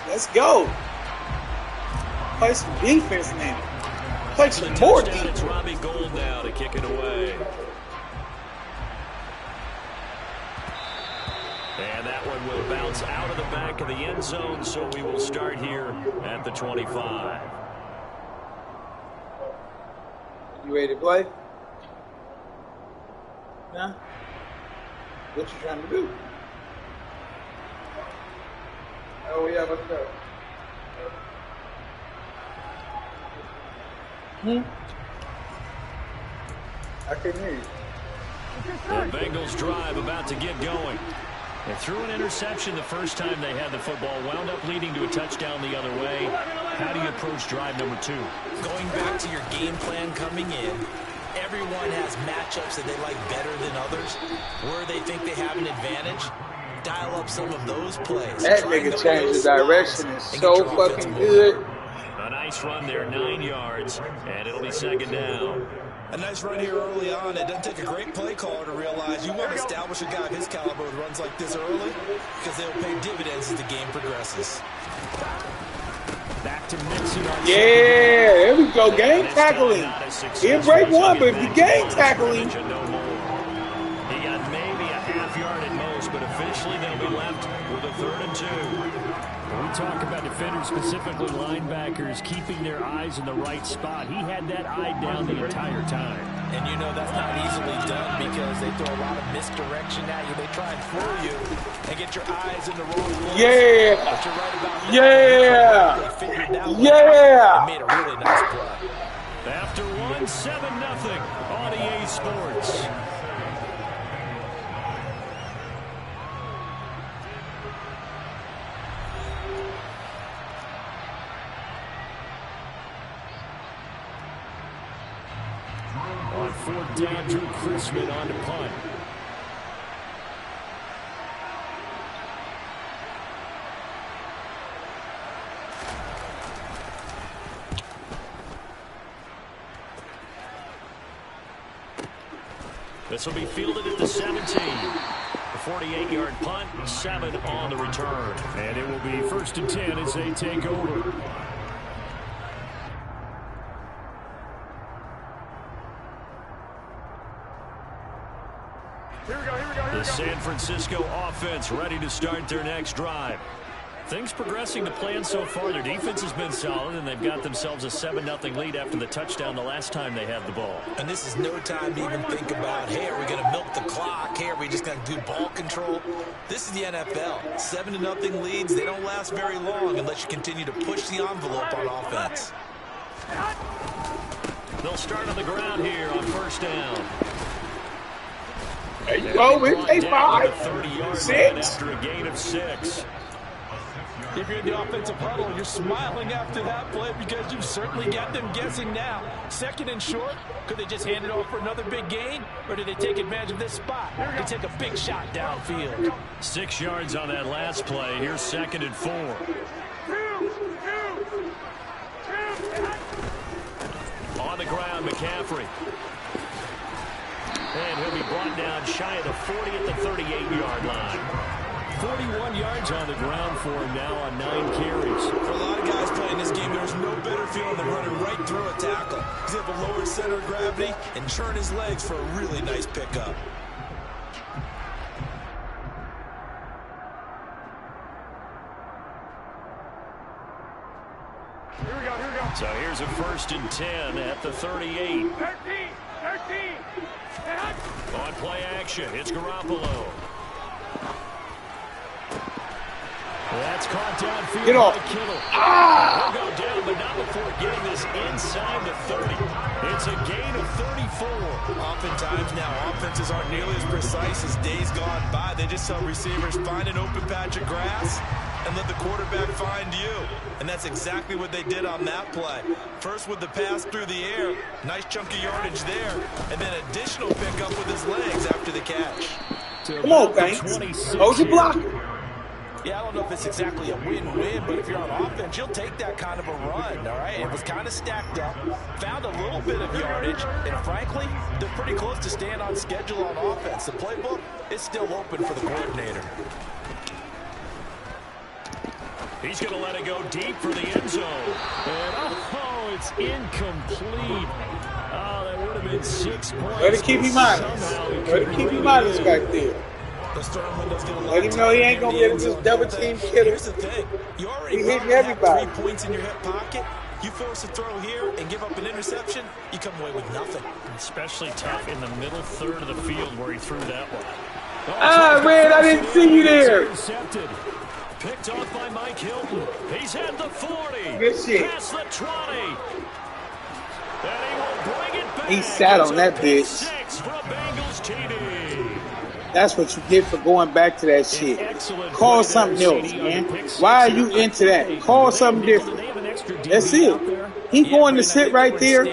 Let's go. Play some defense now. Play some more defense. It's Robbie Gould now to kick it away. And that one will bounce out of the back of the end zone, so we will start here at the 25. You ready to play? Nah? What you trying to do? Oh, yeah, let's go. I couldn't hear you. The Bengals drive about to get going. They threw an interception the first time they had the football, wound up leading to a touchdown the other way. How do you approach drive number 2? Going back to your game plan coming in, everyone has matchups that they like better than others. Where they think they have an advantage, dial up some of those plays. That nigga changed the direction is so fucking good. A nice run there, 9 yards, and it'll be second down. A nice run here early on. It doesn't take a great play caller to realize you want to establish a guy of his caliber with runs like this early because they'll pay dividends as the game progresses. Back to Mixon on there we go. Game tackling. He'll break one, but if you game tackling. He got maybe a half yard at most, but officially they'll be left with a 3rd and 2. We talk about defenders, specifically linebackers, keeping their eyes in the right spot. He had that eye down the entire time. And you know that's not easily done because they throw a lot of misdirection at you. They try and fool you and get your eyes in the wrong place. Yeah. But you're right about that. Yeah. They figured it out. Yeah. And made a really nice play. After 1, 7-0 on EA Sports. On 4th down, Drew Chrisman on to punt. This will be fielded at the 17. A 48-yard punt, 7 on the return. And it will be 1st and 10 as they take over. The San Francisco offense ready to start their next drive. Things progressing to plan so far. Their defense has been solid, and they've got themselves a 7-0 lead after the touchdown the last time they had the ball. And this is no time to even think about, hey, are we going to milk the clock? Hey, are we just going to do ball control? This is the NFL. 7-0 leads, they don't last very long unless you continue to push the envelope on offense. They'll start on the ground here on 1st down. There you go, it's a 5, 6. After a gain of 6. If you're in the offensive huddle, you're smiling after that play because you've certainly got them guessing now. 2nd and short, could they just hand it off for another big gain? Or did they take advantage of this spot to take a big shot downfield? 6 yards on that last play. Here's 2nd and 4. On the ground, McCaffrey. And he'll be brought down shy of the 40 at the 38-yard line. 41 yards on the ground for him now on 9 carries. For a lot of guys playing this game, there's no better feeling than running right through a tackle. He's able to lower his center of gravity and turn his legs for a really nice pickup. Here we go. So here's a 1st and 10 at the 38. 13. On play action, it's Garoppolo. That's caught downfield. Get off. By Kittle. Ah! He'll go down, but not before getting this inside the 30. It's a gain of 34. Oftentimes now, offenses aren't nearly as precise as days gone by. They just tell receivers, find an open patch of grass and let the quarterback find you. And that's exactly what they did on that play. First with the pass through the air, nice chunk of yardage there, and then additional pickup with his legs after the catch. Come on, Banks. Hold your block. Yeah, I don't know if it's exactly a win-win, but if you're on offense, you'll take that kind of a run, all right? It was kind of stacked up, found a little bit of yardage, and frankly, they're pretty close to staying on schedule on offense. The playbook is still open for the coordinator. He's going to let it go deep for the end zone. And, oh, it's incomplete. Oh, that would have been 6 points. Let it keep him honest. Let it keep him honest back there. Let him know he ain't going to get into this double team killer. Here's the thing. You already hitting everybody. Have 3 points in your hip pocket. You force a throw here and give up an interception, you come away with nothing. Especially tough in the middle third of the field where he threw that one. Man, I didn't see you there. Intercepted. Picked off by Mike Hilton. He's at the 40. Good shit. Past the 20. And he will bring it back. He sat on that bitch. 6 for a Bengals TD. That's what you get for going back to that shit. Call something else, man. Why are you into that? Call something different. That's it. He going to sit right there.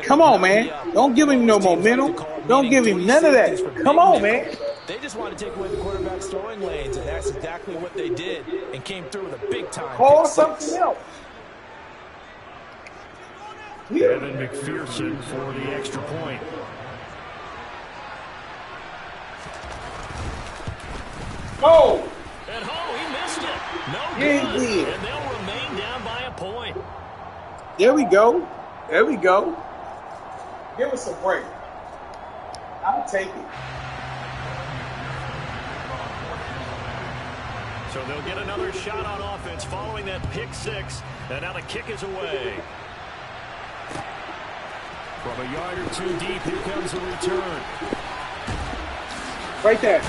Come on, man. Don't give him no momentum. Don't give him none of that. Come on, man. They just want to take away the quarterback's throwing lanes, and that's exactly what they did and came through with a big-time Call something else. Evan McPherson for the extra point. Oh! And he missed it. No Yeah, good. he did. And they'll remain down by a point. There we go. There we go. Give us a break. I'll take it. So they'll get another shot on offense following that pick 6. And now the kick is away. From a yard or 2 deep, here comes the return. Right there.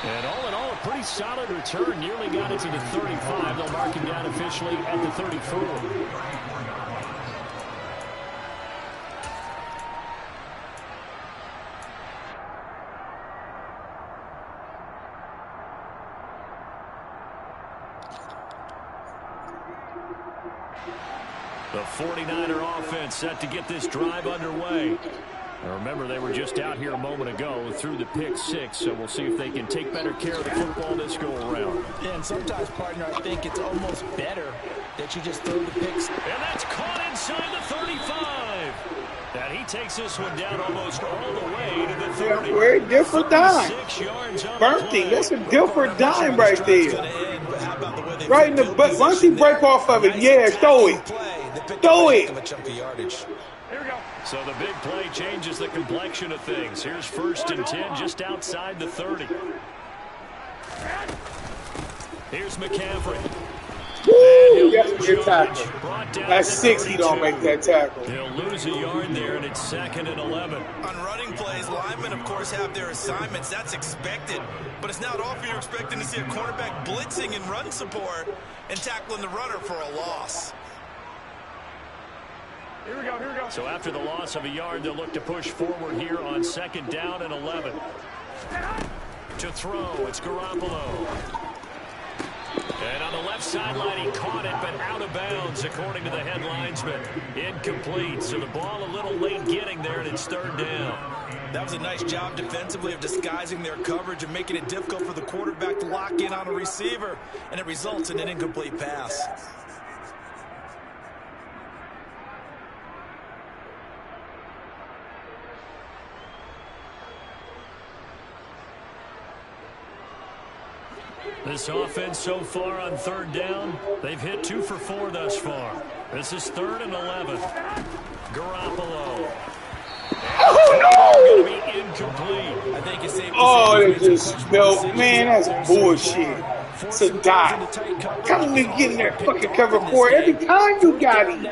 And all in all, a pretty solid return. Nearly got it to the 35. They'll mark him down officially at the 34. The 49er offense set to get this drive underway. Now remember, they were just out here a moment ago through the pick 6, so we'll see if they can take better care of the football this go around. Yeah, and sometimes, partner, I think it's almost better that you just throw the picks. And that's caught inside the 35. And he takes this one down almost all the way to the 30. Yeah, very different dime. Burnt him. That's a different dime right there. Right in the butt. Once he break off of it, yeah, throw it. Throw it. Here we go. So the big play changes the complexion of things. Here's 1st and 10 just outside the 30. Here's McCaffrey. Woo! That's a good tackle. That's 6, he don't make that tackle. He'll lose a yard there, and it's 2nd and 11. On running plays, linemen, of course, have their assignments. That's expected. But it's not often you're expecting to see a cornerback blitzing and run support and tackling the runner for a loss. Here we go, here we go. So after the loss of a yard, they'll look to push forward here on 2nd down and 11. To throw, it's Garoppolo. And on the left sideline, he caught it, but out of bounds, according to the head linesman. Incomplete, so the ball a little late getting there, and it's 3rd down. That was a nice job defensively of disguising their coverage and making it difficult for the quarterback to lock in on a receiver, and it results in an incomplete pass. This offense so far on 3rd down, they've hit 2 for 4 thus far. This is 3rd and 11. Garoppolo. Oh, no! Going to be incomplete. I think it's safe to Oh, say they just spelled, man, that's bullshit. It's a dime. Come on and get in there, fucking cover 4 every time you got him.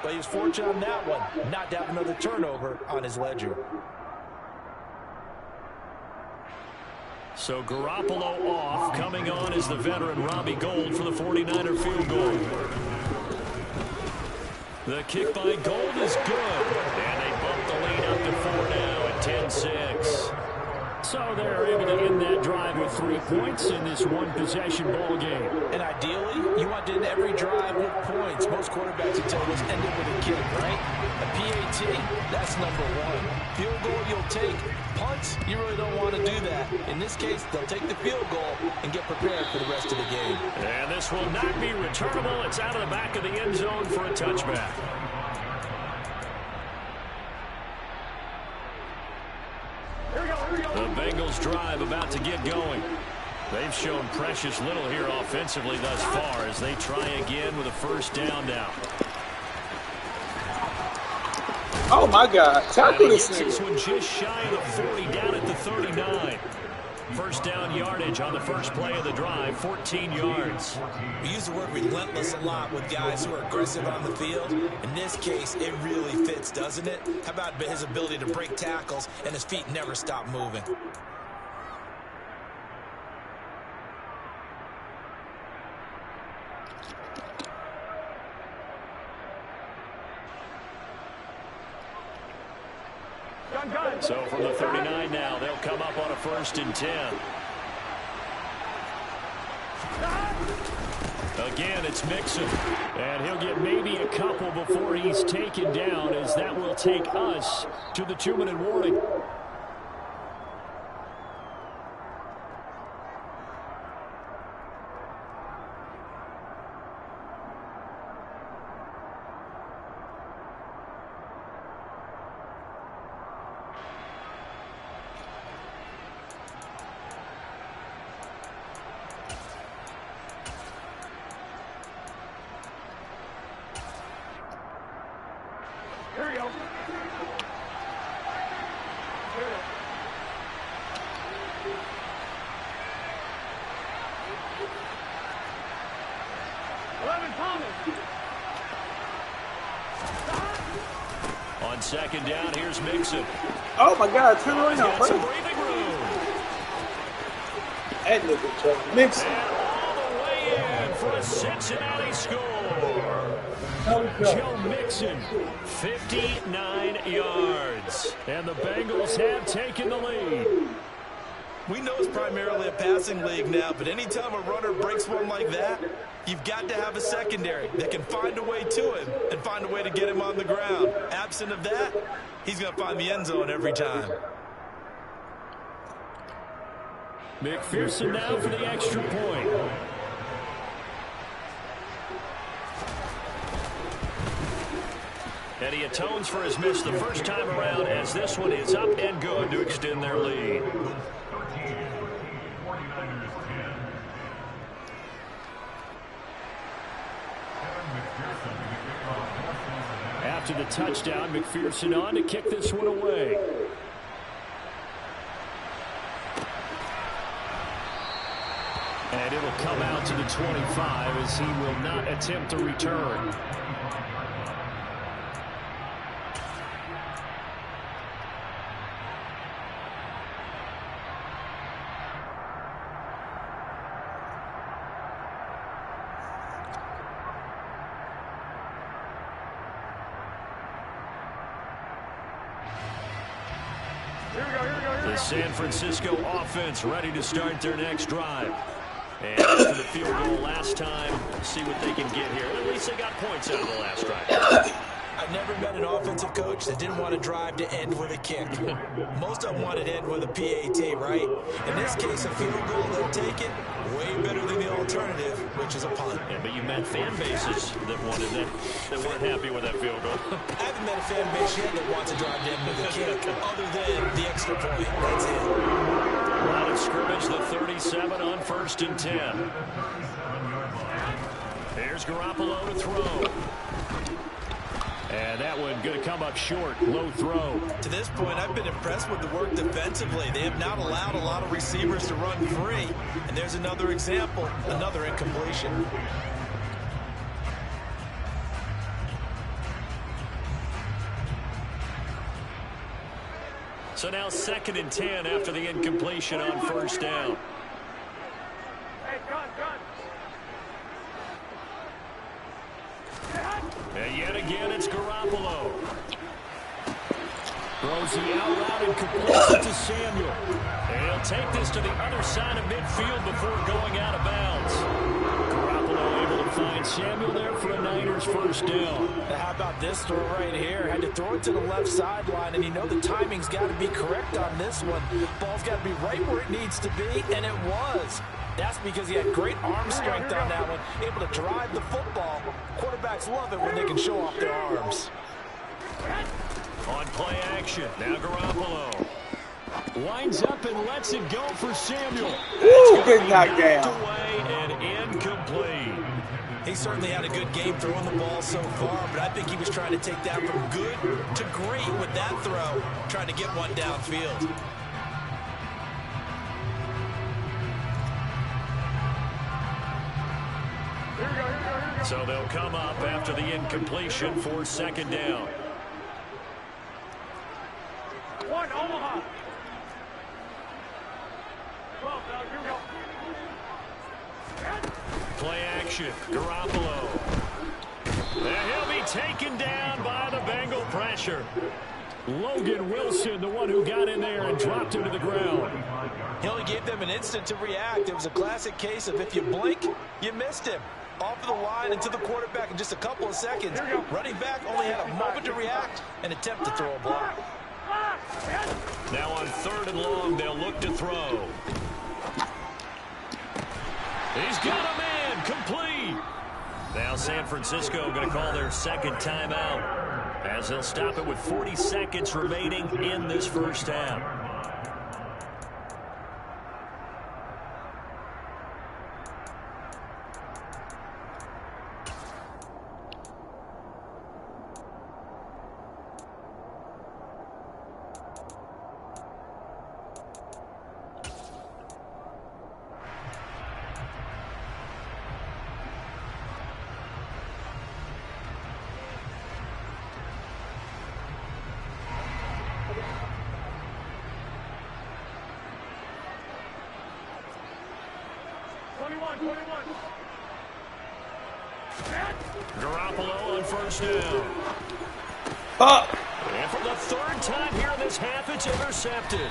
But he was fortunate on that one, not to have another turnover on his ledger. So Garoppolo off. Coming on is the veteran Robbie Gould for the 49er field goal. The kick by Gould is good. And they bump the lead up to 4 now at 10-6. So they're able to end that drive with 3 points in this one-possession ball game. And ideally, you want to end every drive with points. Most quarterbacks would tell us end it with a kick, right? A PAT, that's number 1. Field goal you'll take. Punts, you really don't want to do that. In this case, they'll take the field goal and get prepared for the rest of the game. And this will not be returnable. It's out of the back of the end zone for a touchback. The Bengals drive about to get going. They've shown precious little here offensively thus far as they try again with a first down now. Oh, my God. Tackle this This nigga. one just shy of the 40, down at the 39. First down yardage on the first play of the drive, 14 yards. We use the word relentless a lot with guys who are aggressive on the field. In this case, it really fits, doesn't it? How about his ability to break tackles and his feet never stop moving? So from the 39 now, they'll come up on a 1st and 10. Again, it's Mixon. And he'll get maybe a couple before he's taken down, as that will take us to the 2-minute warning. Here we go. On 2nd down, here's Mixon. Oh, my God. Turn around. Got some breathing room. That nigga, Mixon. And all the way in for a Cincinnati score. Joe Mixon, 59 yards. And the Bengals have taken the lead. We know it's primarily a passing league now, but anytime a runner breaks one like that, you've got to have a secondary that can find a way to him and find a way to get him on the ground. Absent of that, he's going to find the end zone every time. McPherson now for the extra point. And he atones for his miss the first time around, as this one is up and good to extend their lead. After the touchdown, McPherson on to kick this one away. And it'll come out to the 25 as he will not attempt to return. The San Francisco offense ready to start their next drive. And after the field goal last time, see what they can get here. At least they got points out of the last drive. I've never met an offensive coach that didn't want to drive to end with a kick. Most of them wanted to end with a PAT, right? In this case, a field goal, they'll take it. Way better than the alternative, which is a punt. Yeah, but you met fan bases that wanted that, that weren't happy with that field goal. I haven't met a fan base yet that wants to drive to end with a kick, other than the extra point. That's it. Line of scrimmage, the 37 on 1st and 10. Here's Garoppolo to throw. And that one going to come up short. Low throw. To this point, I've been impressed with the work defensively. They have not allowed a lot of receivers to run free. And there's another example, another incompletion. So now 2nd and 10 after the incompletion on 1st down. And yet again, it's Garoppolo. Throws the out route and completes it to Samuel. And he'll take this to the other side of midfield before going out of bounds. Garoppolo able to find Samuel there for a Niners first down. How about this throw right here? Had to throw it to the left sideline, and you know the timing's got to be correct on this one. Ball's got to be right where it needs to be, and it was. That's because he had great arm strength on that one, able to drive the football. Quarterbacks love it when they can show off their arms. On play action, now Garoppolo. Winds up and lets it go for Samuel. Woo, big knockdown. Away and incomplete. He certainly had a good game throwing the ball so far, but I think he was trying to take that from good to great with that throw, trying to get one downfield. So they'll come up after the incompletion for second down. One, Omaha. Play action. Garoppolo. And he'll be taken down by the Bengal pressure. Logan Wilson, the one who got in there and dropped him to the ground. He only gave them an instant to react. It was a classic case of if you blink, you missed him. Off of the line and to the quarterback in just a couple of seconds. Running back only had a moment to react and attempt to throw a block. Now on 3rd and long, they'll look to throw. He's got a man, complete. Now San Francisco going to call their second timeout as they'll stop it with 40 seconds remaining in this first half. Garoppolo on 1st down. And for the 3rd time here in this half, it's intercepted.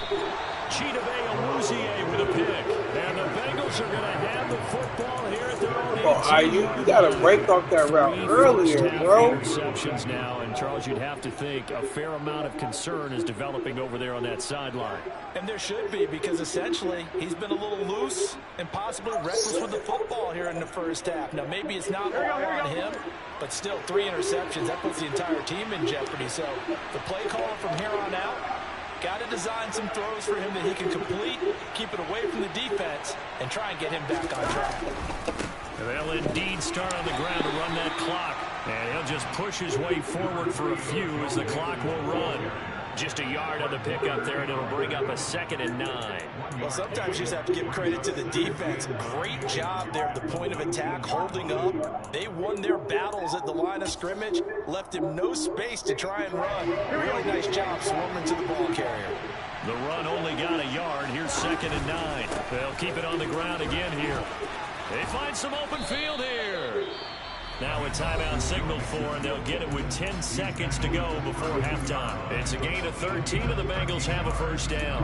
Chidobe Awuzie with a pick. And the Bengals are going to have the football here at their own 18. You got to break off that route earlier, bro. Interceptions now, and Charles, you'd have to think a fair amount of concern is developing over there on that sideline. And there should be, because essentially he's been a little loose and possibly reckless with the football here in the first half. Now maybe it's not all on him, but still 3 interceptions. That puts the entire team in jeopardy. So the play caller from here on out got to design some throws for him that he can complete, keep it away from the defense, and try and get him back on track. And they'll indeed start on the ground to run that clock. And he'll just push his way forward for a few as the clock will run. Just a yard on the pickup there, and it'll bring up a 2nd and 9. Well, sometimes you just have to give credit to the defense. Great job there at the point of attack, holding up. They won their battles at the line of scrimmage, left him no space to try and run. Really nice job swarming to the ball carrier. The run only got a yard. Here's 2nd and 9. They'll keep it on the ground again here. They find some open field here. Now a timeout signaled for, and they'll get it with 10 seconds to go before halftime. It's a gain of 13, and the Bengals have a 1st down.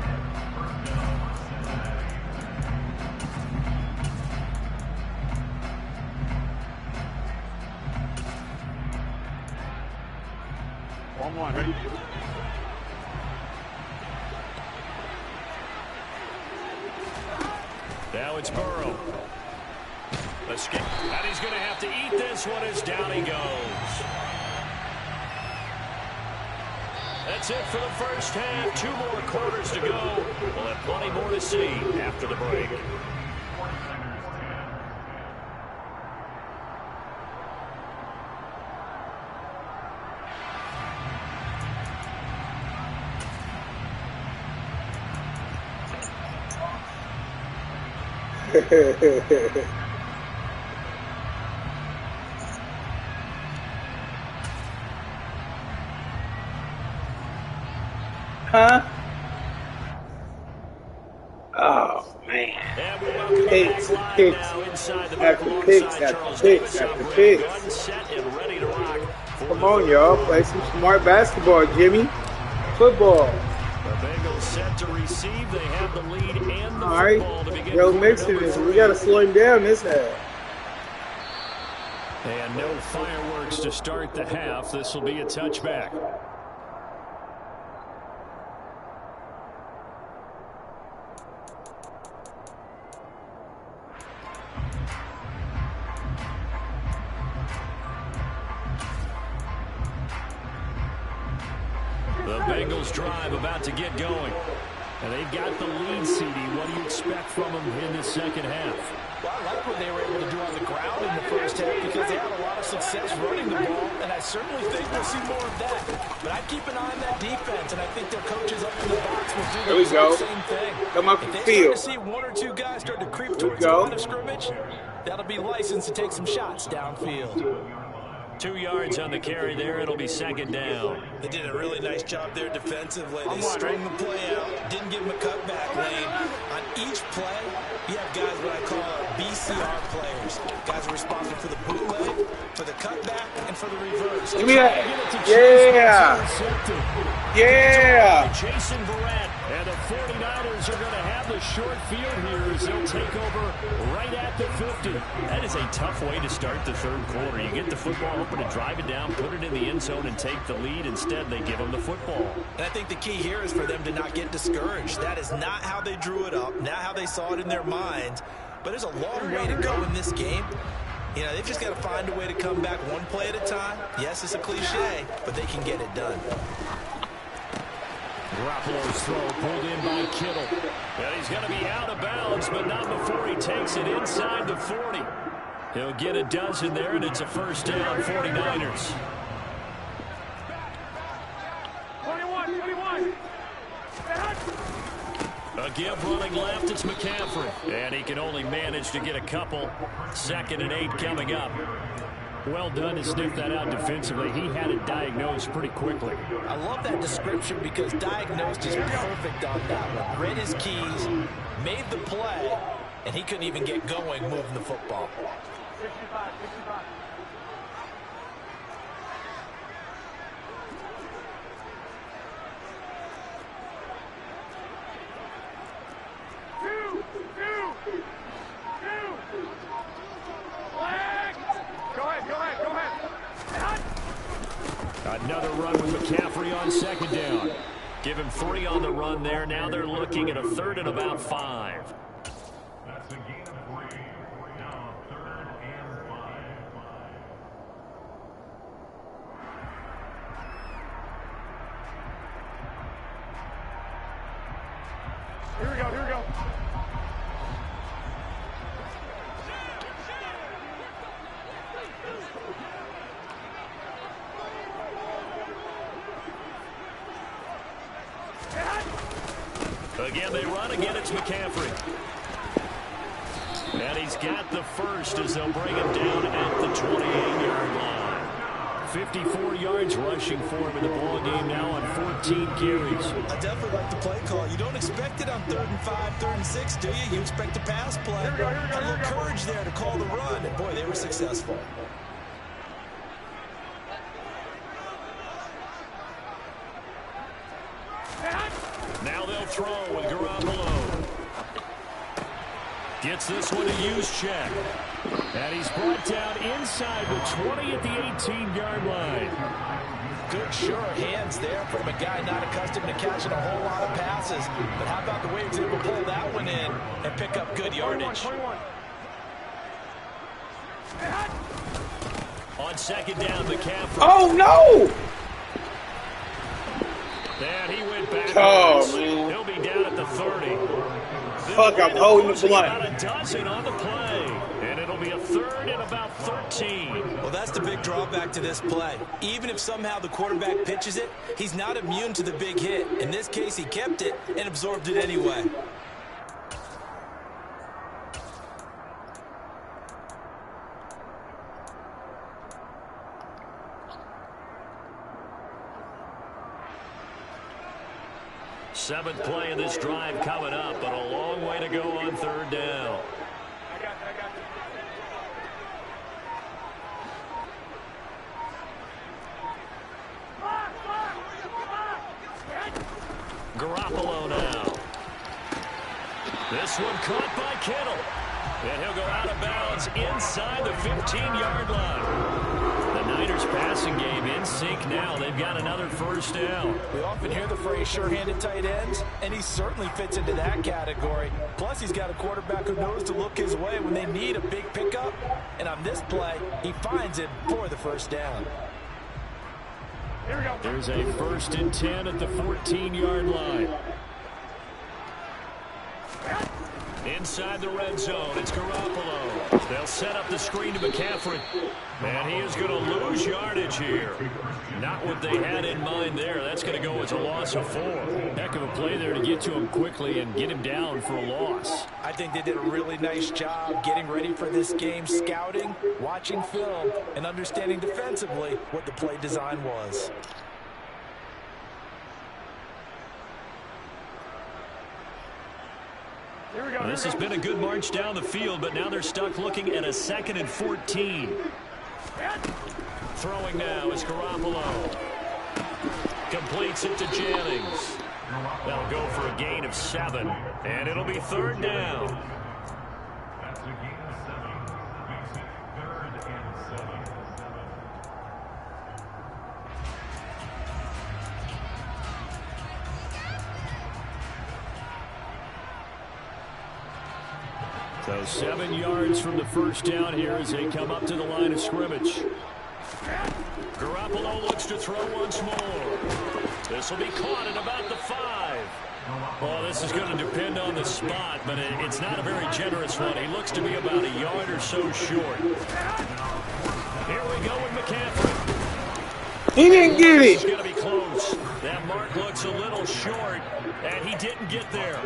One, ready? Now it's Burrow. Escape. And he's going to have to eat this one as down he goes. That's it for the first half. 2 more quarters to go. We'll have plenty more to see after the break. Huh? Oh, man. Picks, after picks. Come on, y'all. Play some smart basketball, Jimmy. Football. The Bengals set to receive. They have the lead and the all right. football to begin. Joe Mixon is. We got to slow him down this half. And no fireworks to start the half. This will be a touchback. The Bengals drive about to get going. And they've got the lead, CD. What do you expect from them in the second half? Well, I like what they were able to do on the ground in the first half because they had a lot of success running the ball, and I certainly think we'll see more of that. But I'd keep an eye on that defense, and I think their coaches up in the box will do the same thing. Come up the field. If they start to see one or two guys start to creep towards the line of scrimmage, that'll be licensed to take some shots downfield. 2 yards on the carry there. It'll be second down. They did a really nice job there defensively. They strung the play out, didn't give them a cutback lane. On each play, you have guys what I call BCR players. Guys are responsible for the bootleg, for the cutback, and for the reverse. Give me that. Yeah. Yeah. Jason Verrett. And the 49ers are going to have the short field here as they'll take over right at the 50. That is a tough way to start the third quarter. You get the football open and drive it down, put it in the end zone, and take the lead. Instead, they give them the football. And I think the key here is for them to not get discouraged. That is not how they drew it up, not how they saw it in their minds. But there's a long way to go in this game. You know, they've just got to find a way to come back one play at a time. Yes, it's a cliche, but they can get it done. Garoppolo's throw pulled in by Kittle. Well, he's going to be out of bounds, but not before he takes it inside the 40. He'll get a dozen there, and it's a first down, 49ers. 21. A give running left, it's McCaffrey. And he can only manage to get a couple. 2nd and 8 coming up. Well done to sniff that out defensively. He had it diagnosed pretty quickly. I love that description because diagnosed is perfect on that one. Read his keys, made the play, and he couldn't even get going moving the football. 65. Another run with McCaffrey on second down. Give him 3 on the run there. Now they're looking at a 3rd and about 5. That's a gain of 3. Now 3rd and 5. Here we go. Again, they run. Again, it's McCaffrey. And he's got the first as they'll bring him down at the 28-yard line. 54 yards rushing for him in the ball game now on 14 carries. I definitely like the play call. You don't expect it on 3rd and 5, 3rd and 6, do you? You expect a pass play. Here we go. A little courage there to call the run, and boy, they were successful. Now they'll throw with Garoppolo. Gets this one to use check. And he's brought down inside the 20 at the 18-yard line. Good, sure hands there from a guy not accustomed to catching a whole lot of passes. But how about the way he was able to pull that one in and pick up good yardage? 21. On second down, McCaffrey. Oh, no! And he went back. Oh, man. He'll be down at the 30. Fuck, I'm holding the blunt. About a dozen on the play. And it'll be a 3rd and about 13. Well, that's the big drawback to this play. Even if somehow the quarterback pitches it, he's not immune to the big hit. In this case, he kept it and absorbed it anyway. Seventh play of this drive coming up, but a long way to go on 3rd down. I got you. Garoppolo now. This one caught by Kittle. And he'll go out of bounds inside the 15-yard line. The Niners passing game in sync now. They've got another first down. We often hear the phrase sure-handed tight ends, and he certainly fits into that category. Plus, he's got a quarterback who knows to look his way when they need a big pickup. And on this play, he finds it for the first down. Here we go. There's a 1st and 10 at the 14-yard line. Inside the red zone, it's Garoppolo. They'll set up the screen to McCaffrey. And he is going to lose yardage here. Not what they had in mind there. That's going to go as a loss of 4. Heck of a play there to get to him quickly and get him down for a loss. I think they did a really nice job getting ready for this game, scouting, watching film, and understanding defensively what the play design was. This has been a good march down the field, but now they're stuck looking at a 2nd and 14. Throwing now is Garoppolo. Completes it to Jennings. They'll go for a gain of 7, and it'll be 3rd down. That's a gain of 7. Makes it 3rd and 7. So 7 yards from the first down here as they come up to the line of scrimmage. Garoppolo looks to throw once more. This will be caught at about the 5. Well, this is going to depend on the spot, but it's not a very generous one. He looks to be about a yard or so short. Here we go with McCaffrey. He didn't get It's it. going to be close. That mark looks a little short, and he didn't get there.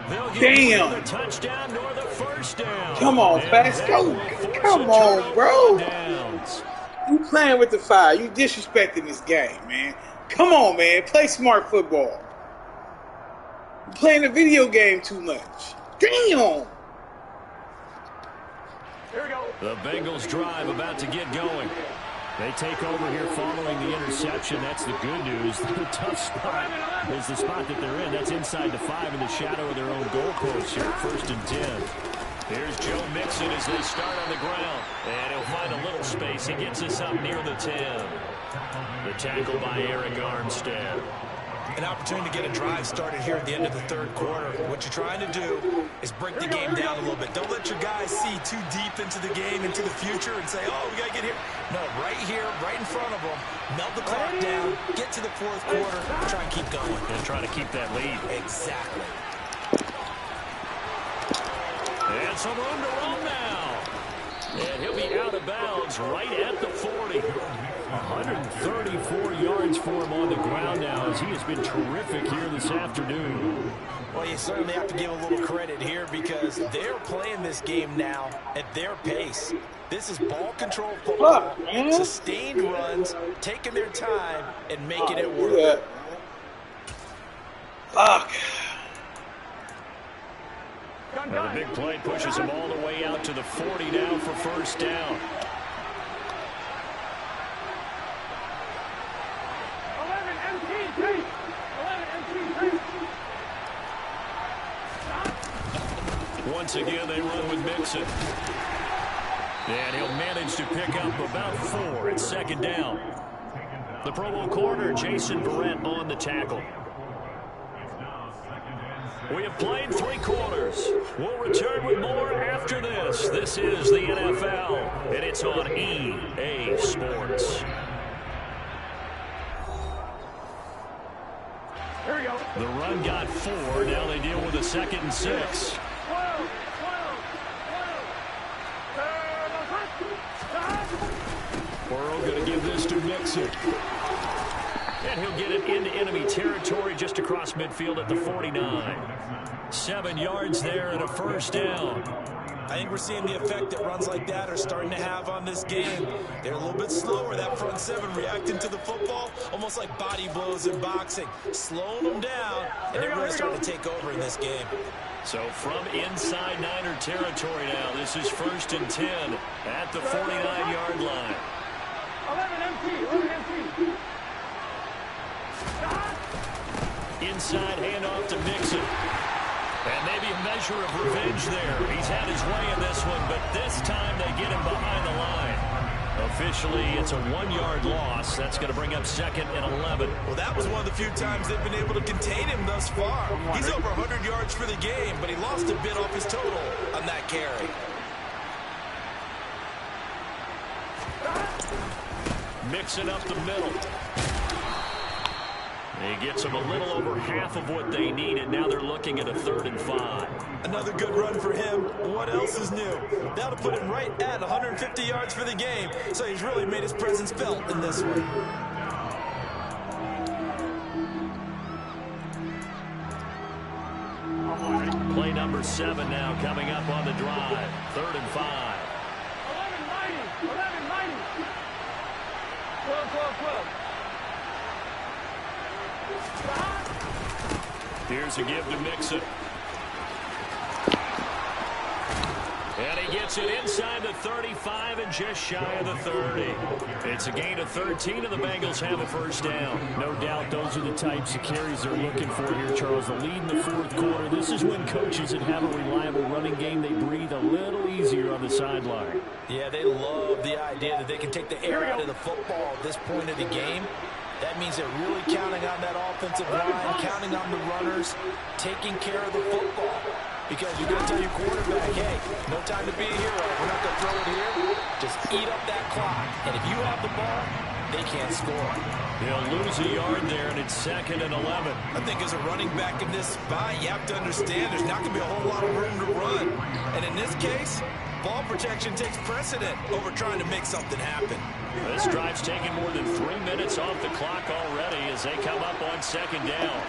They'll get neither the touchdown nor the first down. Come on, fast. Go. Come on, bro. Downs. You playing with the fire. You disrespecting this game, man. Come on, man. Play smart football. You playing the video game too much. Damn. The Bengals drive about to get going. They take over here following the interception. That's the good news. The tough spot is the spot that they're in. That's inside the 5 in the shadow of their own goalpost here. 1st and 10. Here's Joe Mixon as they start on the ground. And he'll find a little space. He gets us up near the 10. The tackle by Eric Armstead. An opportunity to get a drive started here at the end of the 3rd quarter. What you're trying to do is break the game down a little bit. Don't let your guys see too deep into the game, into the future, and say, oh, we got to get here. No, right here, right in front of them, melt the clock down, get to the 4th quarter, try and keep going. And try to keep that lead. Exactly. And some room to run now. And he'll be out of bounds right at the 40. 134 yards for him on the ground now as he has been terrific here this afternoon. Well, you certainly have to give a little credit here because they're playing this game now at their pace. This is ball control football, sustained runs, taking their time and making it work. Yeah. Fuck. Now the big play pushes him all the way out to the 40 now for 1st down. Once again, they run with Mixon. And he'll manage to pick up about 4 at 2nd down. The Pro Bowl corner, Jason Verrett, on the tackle. We have played 3 quarters. We'll return with more after this. This is the NFL, and it's on EA Sports. The run got 4. Now they deal with a 2nd and 6. Burrow going to give this to Mixon. And he'll get it into enemy territory just across midfield at the 49. 7 yards there and a 1st down. I think we're seeing the effect that runs like that are starting to have on this game. They're a little bit slower, that front 7 reacting to the football, almost like body blows in boxing, slowing them down, and they're really starting to take over in this game. So from inside Niner territory now, this is 1st and 10 at the 49-yard line. 11 empty. Inside handoff to Mixon. And maybe a measure of revenge there. He's had his way in this one, but this time they get him behind the line. Officially, it's a 1-yard loss. That's going to bring up 2nd and 11. Well, that was one of the few times they've been able to contain him thus far. He's over 100 yards for the game, but he lost a bit off his total on that carry. Mixing up the middle. He gets them a little over half of what they needed. Now they're looking at a 3rd and 5. Another good run for him. What else is new? That'll put him right at 150 yards for the game. So he's really made his presence felt in this one. Play number 7 now coming up on the drive. 3rd and 5. 11-90. 12. Here's a give to Mixon. And he gets it inside the 35 and just shy of the 30. It's a gain of 13, and the Bengals have a 1st down. No doubt those are the types of carries they're looking for here, Charles. The lead in the 4th quarter. This is when coaches that have a reliable running game, they breathe a little easier on the sideline. Yeah, they love the idea that they can take the air out of the football at this point of the game. That means they're really counting on that offensive line, counting on the runners, taking care of the football. Because you're going to tell your quarterback, hey, no time to be a hero. We're not going to throw it here. Just eat up that clock. And if you have the ball, they can't score. They'll lose a yard there, and it's 2nd and 11. I think as a running back in this spot, you have to understand there's not going to be a whole lot of room to run. And in this case, ball protection takes precedent over trying to make something happen. This drive's taken more than 3 minutes off the clock already as they come up on 2nd down.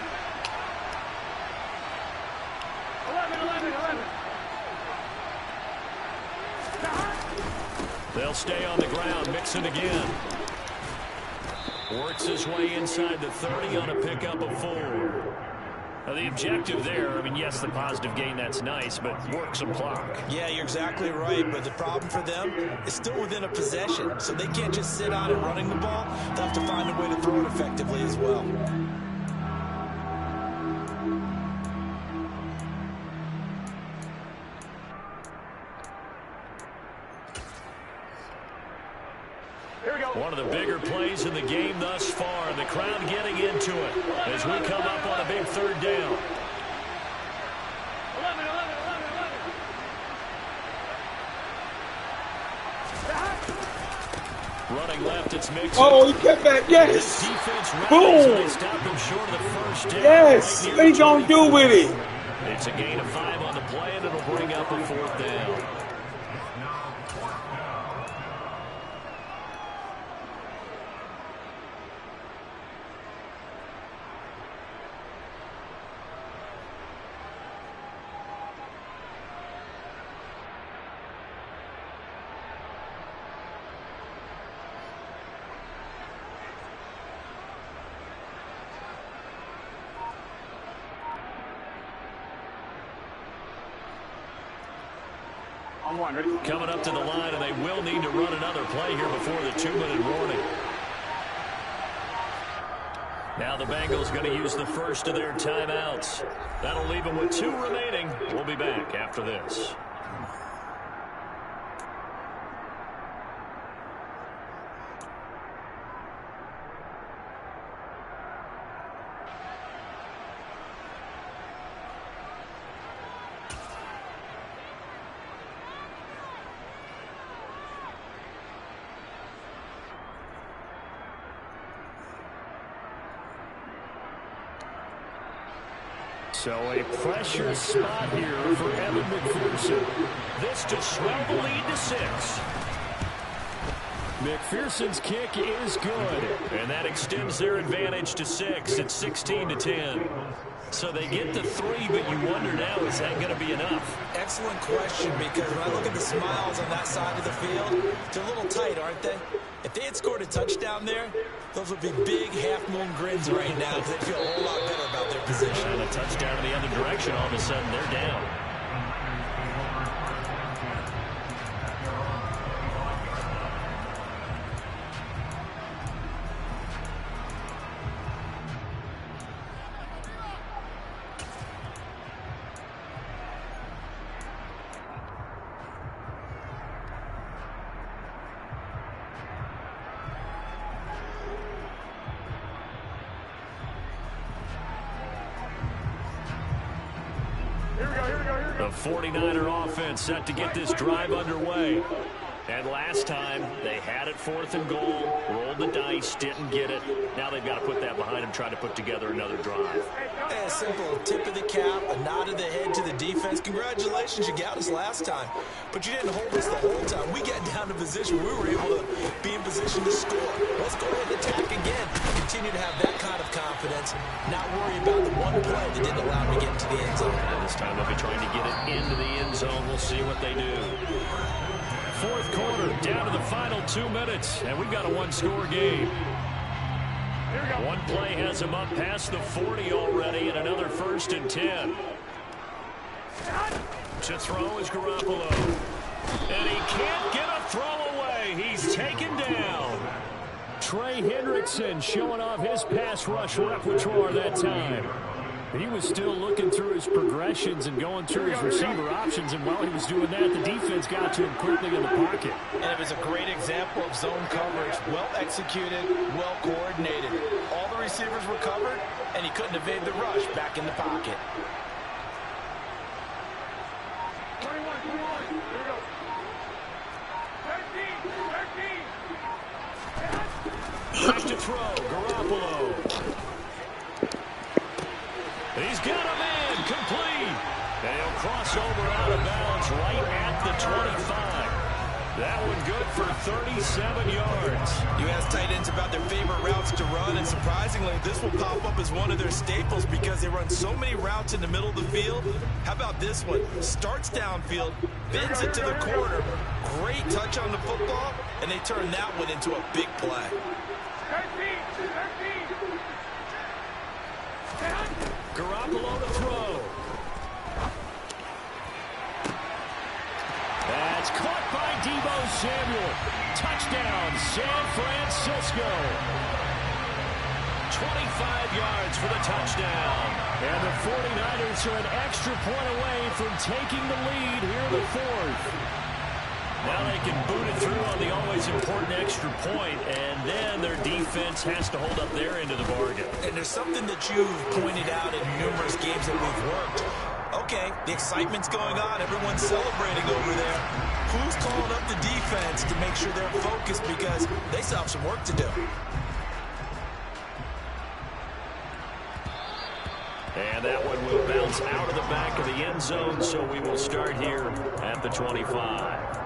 11. They'll stay on the ground. Mixon again. Works his way inside the 30 on a pickup of 4. Now the objective there, I mean, yes, the positive gain, that's nice, but work some clock. Yeah, you're exactly right, but the problem for them is still within a possession, so they can't just sit on it running the ball. They'll have to find a way to throw it effectively as well. One of the bigger plays in the game thus far, and the crowd getting into it as we come up on a big 3rd down. 11. Running left, it's Mixon. Oh, he kept that. Yes. Boom. Stop him short of the 1st down. Yes. What he gonna do with it? It's a gain of 5 on the play, and it'll bring up a 4th down. Coming up to the line, and they will need to run another play here before the 2-minute warning. Now the Bengals going to use the first of their timeouts. That'll leave them with 2 remaining. We'll be back after this. So a pressure spot here for Evan McPherson. This to swell the lead to 6. McPherson's kick is good, and that extends their advantage to 6. It's 16-10. So they get the 3, but you wonder now, is that going to be enough? Excellent question, because when I look at the smiles on that side of the field, they're a little tight, aren't they? If they had scored a touchdown there, those would be big half-moon grins right now because they feel a whole lot better about their position. And a touchdown in the other direction, all of a sudden they're down. The 49er offense set to get this drive underway. And last time, they had it 4th and goal, rolled the dice, didn't get it. Now they've got to put that behind them, try to put together another drive. A simple tip of the cap, a nod of the head to the defense. Congratulations, you got us last time. But you didn't hold us the whole time. We got down to position where we were able to be in position to score. Let's go ahead and attack again. Continue to have that kind of confidence. Not worry about the one play that didn't allow them to get into the end zone. And this time they'll be trying to get it into the end zone. We'll see what they do. 4th quarter, down to the final 2 minutes, and we've got a one-score game. One play has him up past the 40 already, and another 1st and 10. To throw is Garoppolo. And he can't get a throw away. He's taken down. Trey Hendrickson showing off his pass rush repertoire that time. He was still looking through his progressions and going through his receiver options, and while he was doing that, the defense got to him quickly in the pocket. And it was a great example of zone coverage. Well executed, well coordinated. All the receivers were covered, and he couldn't evade the rush back in the pocket. 21, 21. Here we go. 13, 13. Back to throw, Garoppolo. He's got a man complete. And he'll cross over out of bounds right at the 25. That one good for 37 yards. You ask tight ends about their favorite routes to run, and surprisingly, this will pop up as one of their staples because they run so many routes in the middle of the field. How about this one? Starts downfield, bends it to the corner. Great touch on the football, and they turn that one into a big play. 13, 13. Garoppolo to throw. That's caught by Deebo Samuel. Touchdown, San Francisco. 25 yards for the touchdown. And the 49ers are an extra point away from taking the lead here in the 4th. Now they can boot it through on the always important extra point, and then their defense has to hold up their end of the bargain. And there's something that you've pointed out in numerous games that we've worked. Okay, the excitement's going on. Everyone's celebrating over there. Who's calling up the defense to make sure they're focused because they still have some work to do? And that one will bounce out of the back of the end zone, so we will start here at the 25.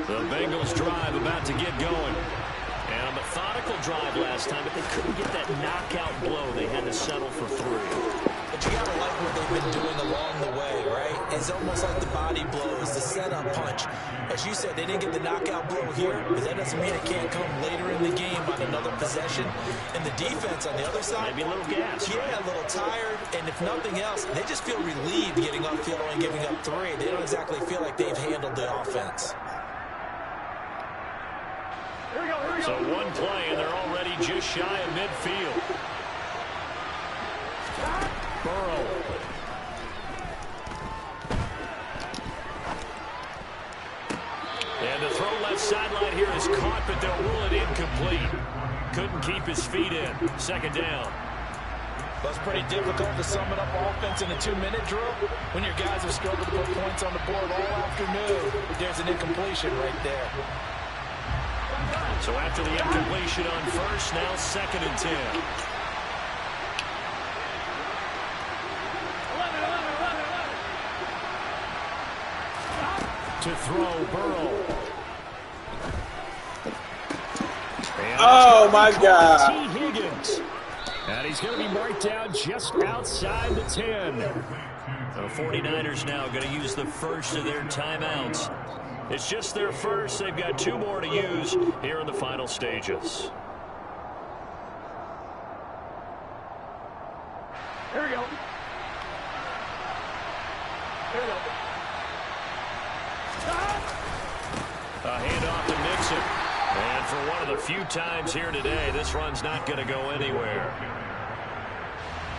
The Bengals drive about to get going. And a methodical drive last time, but they couldn't get that knockout blow. They had to settle for 3. But you got to like what they've been doing along the way, right? It's almost like the body blows, the setup punch. As you said, they didn't get the knockout blow here, but that doesn't mean it can't come later in the game on another possession. And the defense on the other side, maybe a little gas. Yeah, a little tired. And if nothing else, they just feel relieved getting upfield and giving up 3. They don't exactly feel like they've handled the offense. Here we go, here we go. So one play, and they're already just shy of midfield. Burrow. And the throw left sideline here is caught, but they'll rule it incomplete. Couldn't keep his feet in. 2nd down. That's pretty difficult to sum it up offense in a 2-minute drill when your guys have struggled to put points on the board all afternoon. There's an incompletion right there. So after the incompletion on 1st, now 2nd and 10. 11, 11, 11, 11. To throw, Burrow. Oh, my God. T. Higgins. And he's going to be marked down just outside the 10. The 49ers now going to use the first of their timeouts. It's just their first. They've got 2 more to use here in the final stages. Here we go. Here we go. A handoff to Mixon. And for one of the few times here today, this run's not going to go anywhere.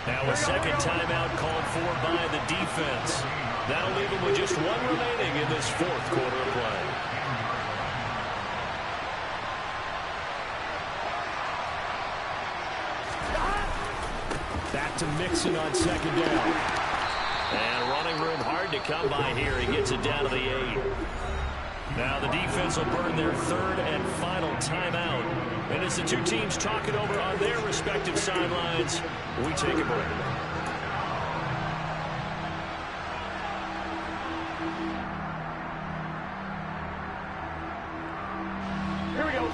Now a second timeout called for by the defense. That'll leave them with just 1 remaining in this 4th quarter of play. Back to Mixon on second down. And running room hard to come by here. He gets it down to the 8. Now the defense will burn their third and final timeout. And as the two teams talk it over on their respective sidelines, we take a break. Here we go.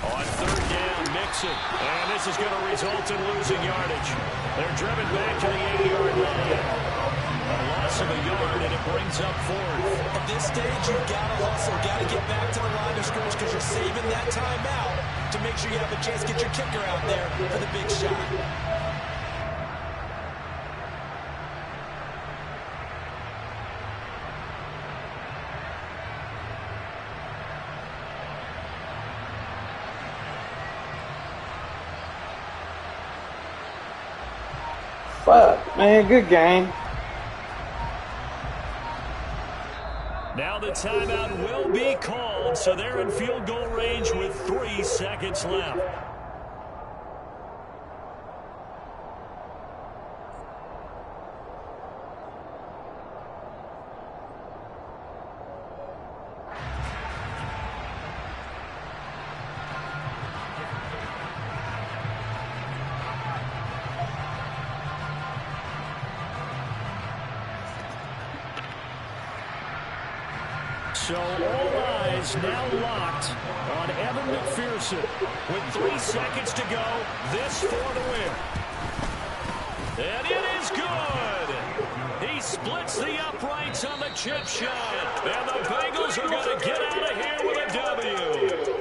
On third down, Mixon. And this is going to result in losing yardage. They're driven back to the 8-yard line. A loss of a yard, and it brings up fourth. At this stage, you've got to hustle, got to get back to the line of scrimmage because you're saving that timeout to make sure you have a chance to get your kicker out there for the big shot. Fuck, man, good game. Now the timeout will be called, so they're in field goal range with 3 seconds left. So all eyes now locked on Evan McPherson. With 3 seconds to go, this for the win. And it is good. He splits the uprights on the chip shot. And the Bengals are going to get out of here with a W.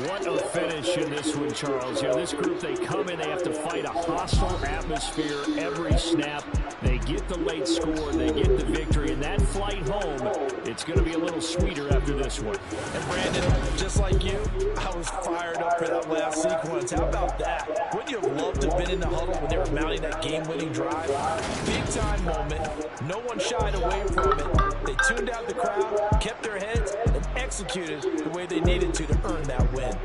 What a finish in this one, Charles. You know, this group, they come in, they have to fight a hostile atmosphere every snap. They get the late score, they get the victory, and that flight home, it's going to be a little sweeter after this one. And Brandon, just like you, I was fired up for that last sequence. How about that? Wouldn't you have loved to have been in the huddle when they were mounting that game-winning drive? Big-time moment. No one shied away from it. They tuned out the crowd, kept their heads, and executed the way they needed to earn that win.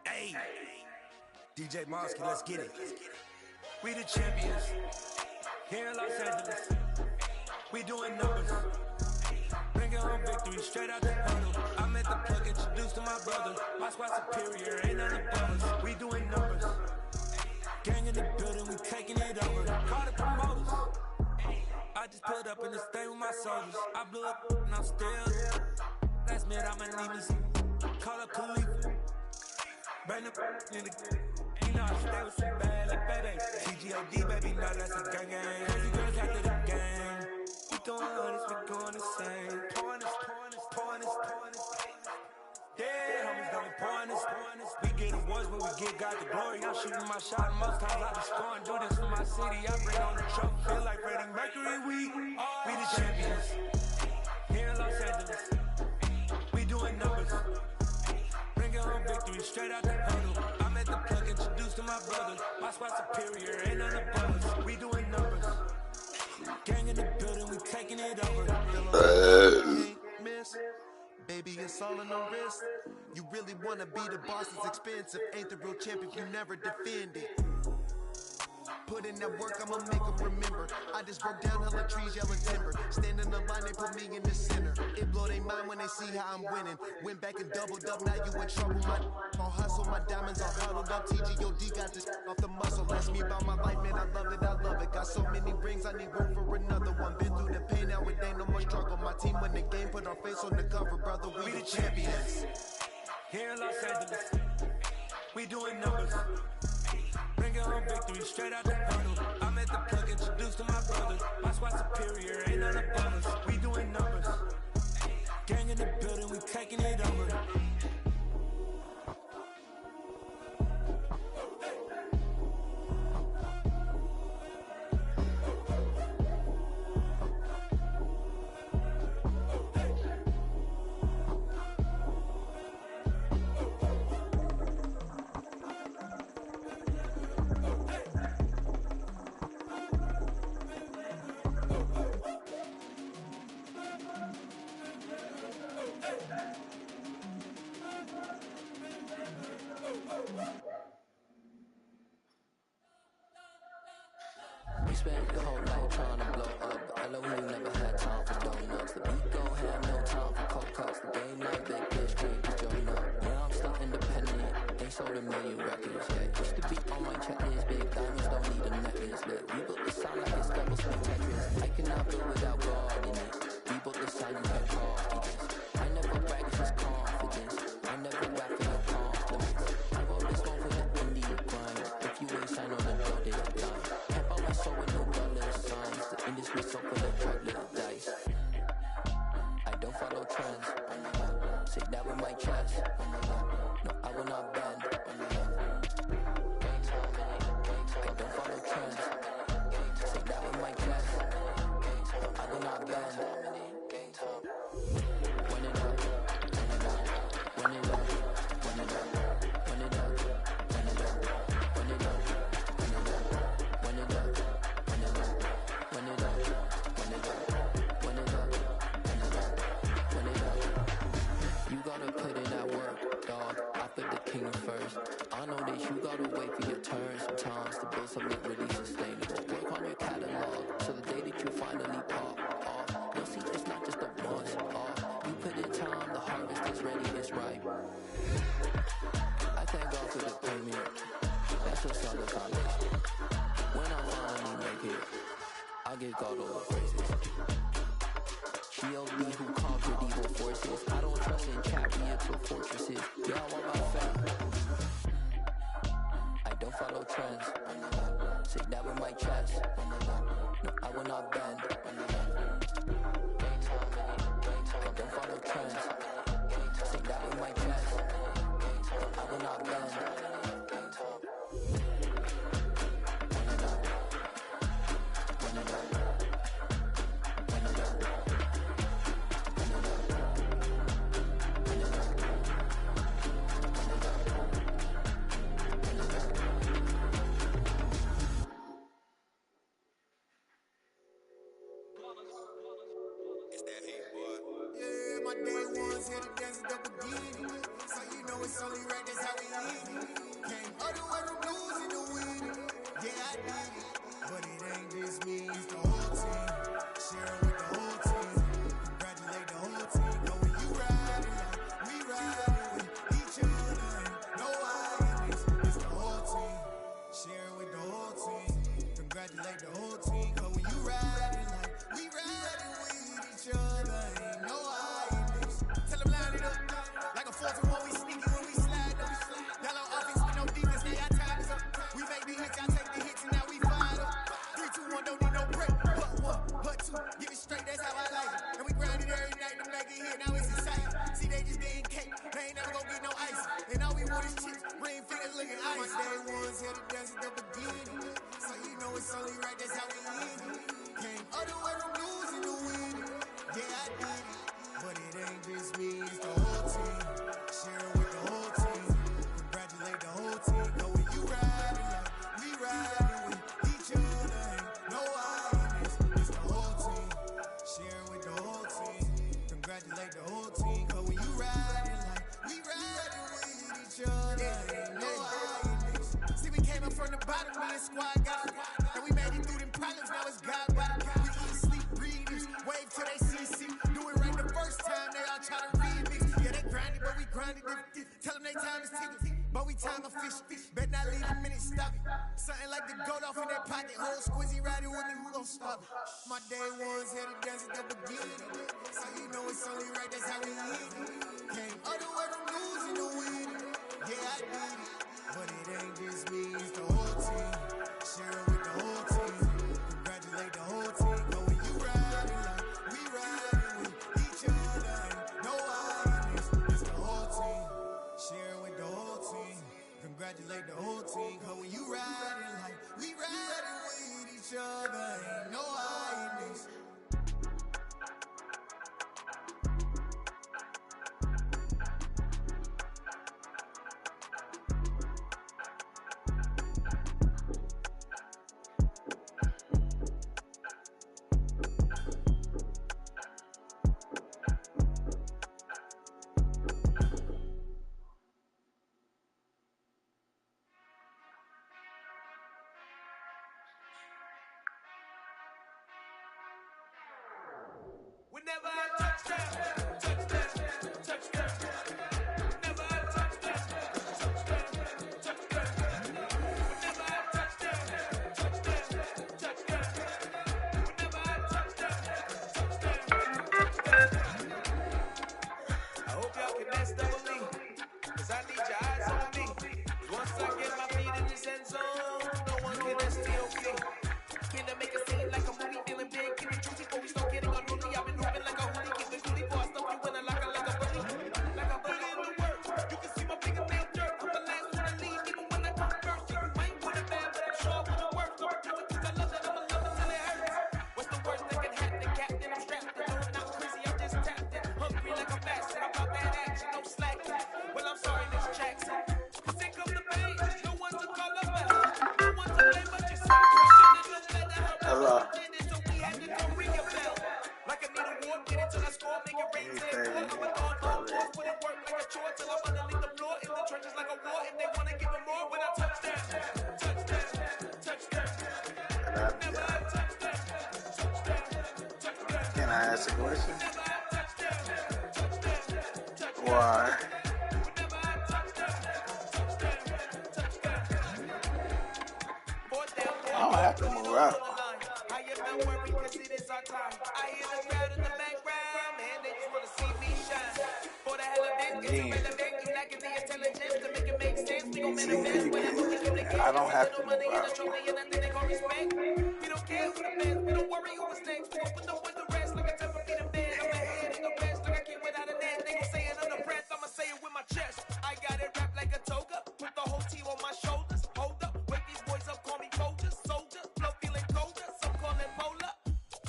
Hey, DJ Mosky, let's get it. We the champions here in Los Angeles. We doing numbers, bringing home victory straight out the huddle. I'm at the plug, introduced to my brother. My squad superior, ain't none above us. We doing numbers, gang in the building, we taking it over. Call the promoters. I just pulled up in this thing with my soldiers. I blew up and I'm still. Last minute I'ma leave me. Call up Khalifa. Bring the in the. You know I stay with some bad like baby. TGOD baby, now that's a gang gang. Crazy girls after the gang. We doing honest, we going the same. Pouring this. Yeah, homies got me pouring this. We get awards, but we get God the glory. I'm shooting my shot, most times I be scoring. Do this for my city, I bring on the trophy. Feel like Freddie Mercury, we the champions here in Los Angeles. We doing numbers, bringing home victory straight out the huddle. I'm at the plug, introduced to my brother. My squad superior, ain't none above us. We doing numbers, gang in the building, we taking it over. Can't miss. Baby, it's all in the wrist. You really wanna be the boss, it's expensive. Ain't the real champ if you never defend it. Put in that work, I'ma make them remember. I just broke down hella trees, yelling timber. Stand in the line, they put me in the center. It blow their mind when they see how I'm winning. Went back and doubled up, now you in trouble. My all hustle, my diamonds are huddled up. TGOD got this off the muscle. Ask me about my life, man, I love it. Got so many rings, I need room for another one. Been through the pain, now it ain't no more struggle. My team win the game, put our face on the cover, brother. We the champions here in Los Angeles. We doing numbers, bringing home victory straight out the huddle. I'm at the plug, introduced to my brother. My squad superior, ain't none above us. We doing numbers, gang in the building, we taking it over. We spent the whole night trying to blow up, but I know we never had time for donuts. The beat gon' have no time for coke cuts. The game like big bitch, drink is join up. Yeah, I'm still independent, ain't sold a million records yet. Used to be on my checklist, big diamonds don't need a necklace. Look, we built the sound like it's double spin Tetris. I cannot build without God in it. We built the sound, you can't copy this. I never brag, it's just confidence. I never rap for no compliments. I wrote this one for the indie grind. If you ain't signed on the dotted line. So with no dollar signs, the industry so full of chocolate dice. I don't follow trends, say that with my chest. No, I will not bend. I don't follow trends, say that with my chest. No, I will not bend. Run it up, run it up, run it up, run it up, run it up, run it up, run it up, run it up, run it up. You gotta put in that work, dog. I put the king first. I know that you gotta wait for your turn sometimes to build something really sustainable. Work on your catalog so the day that you finally pop off, you'll see it's not just a once off. You put in time, the harvest is ready, it's ripe. I thank God for the payment. That's a solid foundation. When I finally make it, I give God all the praises. GOD who conquered evil forces. I don't trust in chariots or fortresses. Yeah, I want my faith. I don't follow trends. Say that with my chest. No, I will not bend. I don't follow trends. Say that with my chest. No, I will not bend. right, that's how we live. Came all the way from losing to winning. Yeah, I did it. But it ain't just me, it's the whole team. Sharing with the whole team. Congratulate the whole team. Know when you riding like we riding with each other. Ain't no hiding. It's the whole team. Sharing with the whole team. Congratulate the whole team. Cause when you riding like we riding with each other. Ain't no hiding. See, we came up from the bottom, me and squad got it. And we made it through them problems, now it's God body. We eat, sleep, breathe, wave till they CC. Do it right the first time, they all try to remix. Yeah, they grinded, but we grinded. Tell them they time is ticking, but we time a fish. Bet not leave a minute, stop it. Something like the goat off in that pocket. Whole squizzy riding with me, who gon' stop it? My day ones had to dance at the beginning. So you know it's only right, that's how we live. Came all the way from losing to winning. Yeah, I did it. But it ain't just me, it's the whole team. Sharing with the whole team. Congratulate the whole team. But when you riding like we riding with each other. Ain't no hiding. It's the whole team. Sharing with the whole team. Congratulate the whole team. Cause when you riding like we riding with each other. Ain't no hiding. Whenever I touchdown, touchdown, touchdown. Whenever I touchdown, touchdown, touchdown. Whenever I touchdown, touchdown, touchdown. Whenever I touchdown, touchdown. I hope y'all can nest double me, cause I need your eyes on me. Once I get my feet in this end zone, no one can STOP. Can I make a scene like a movie, feeling big, give it juicy before we start getting unruly. I've been moving like a hoodie, keep it coolie before I stuff you in a locker like a bully. Like a bully in the work, you can see my fingernail dirt. I'm the last one to leave, even when I come first. You ain't with it bad, but I'm sure with the worst. I'ma do it cause I love it, I'ma love it till it hurts. What's the worst that can happen? Captain, I'm strapped in, no, not crazy, I'm just tapped in. Hungry like a bastard, I'm about bad action, no slacking. Well, I'm sorry, Miss Jackson. Cause here come the pain, no one to call up at, no one to blame but yourself. Hello. So we had to go ring a bell. Like I need a war, get it till I score, make it rain, say it. I'm a dog, force, put it work like a chore till I'm underneath the floor. In the trenches like a war, if they wanna give it more, when I touchdown, touchdown, touchdown. Never I touchdown, touchdown, touchdown. Can I ask a question? Never I touchdown, touchdown, touchdown. Why? Never I touchdown, touchdown, touchdown. Fourth down, I don't have to move out. I am not worried cause it is our time. I hear the crowd in the background, man, they just wanna see me shine. For the hell of it, it's irrelevant. You lacking the intelligence to make it make sense. We gon' manifest whenever we come together. I don't have to money move in the out. trophy and nothing they gon' respect. We don't care who the best, we don't worry who was next. We gon' put up with the rest like a 10 feet of bed. I'm ahead in the rest like I came without a net. They gon' say it under breath, I'ma say it with my chest. I got it wrapped like a toga, put the whole team on my shoulders. Hold up, wake these boys up, call me soldiers, soldier, flow feeling colder, some call it polar.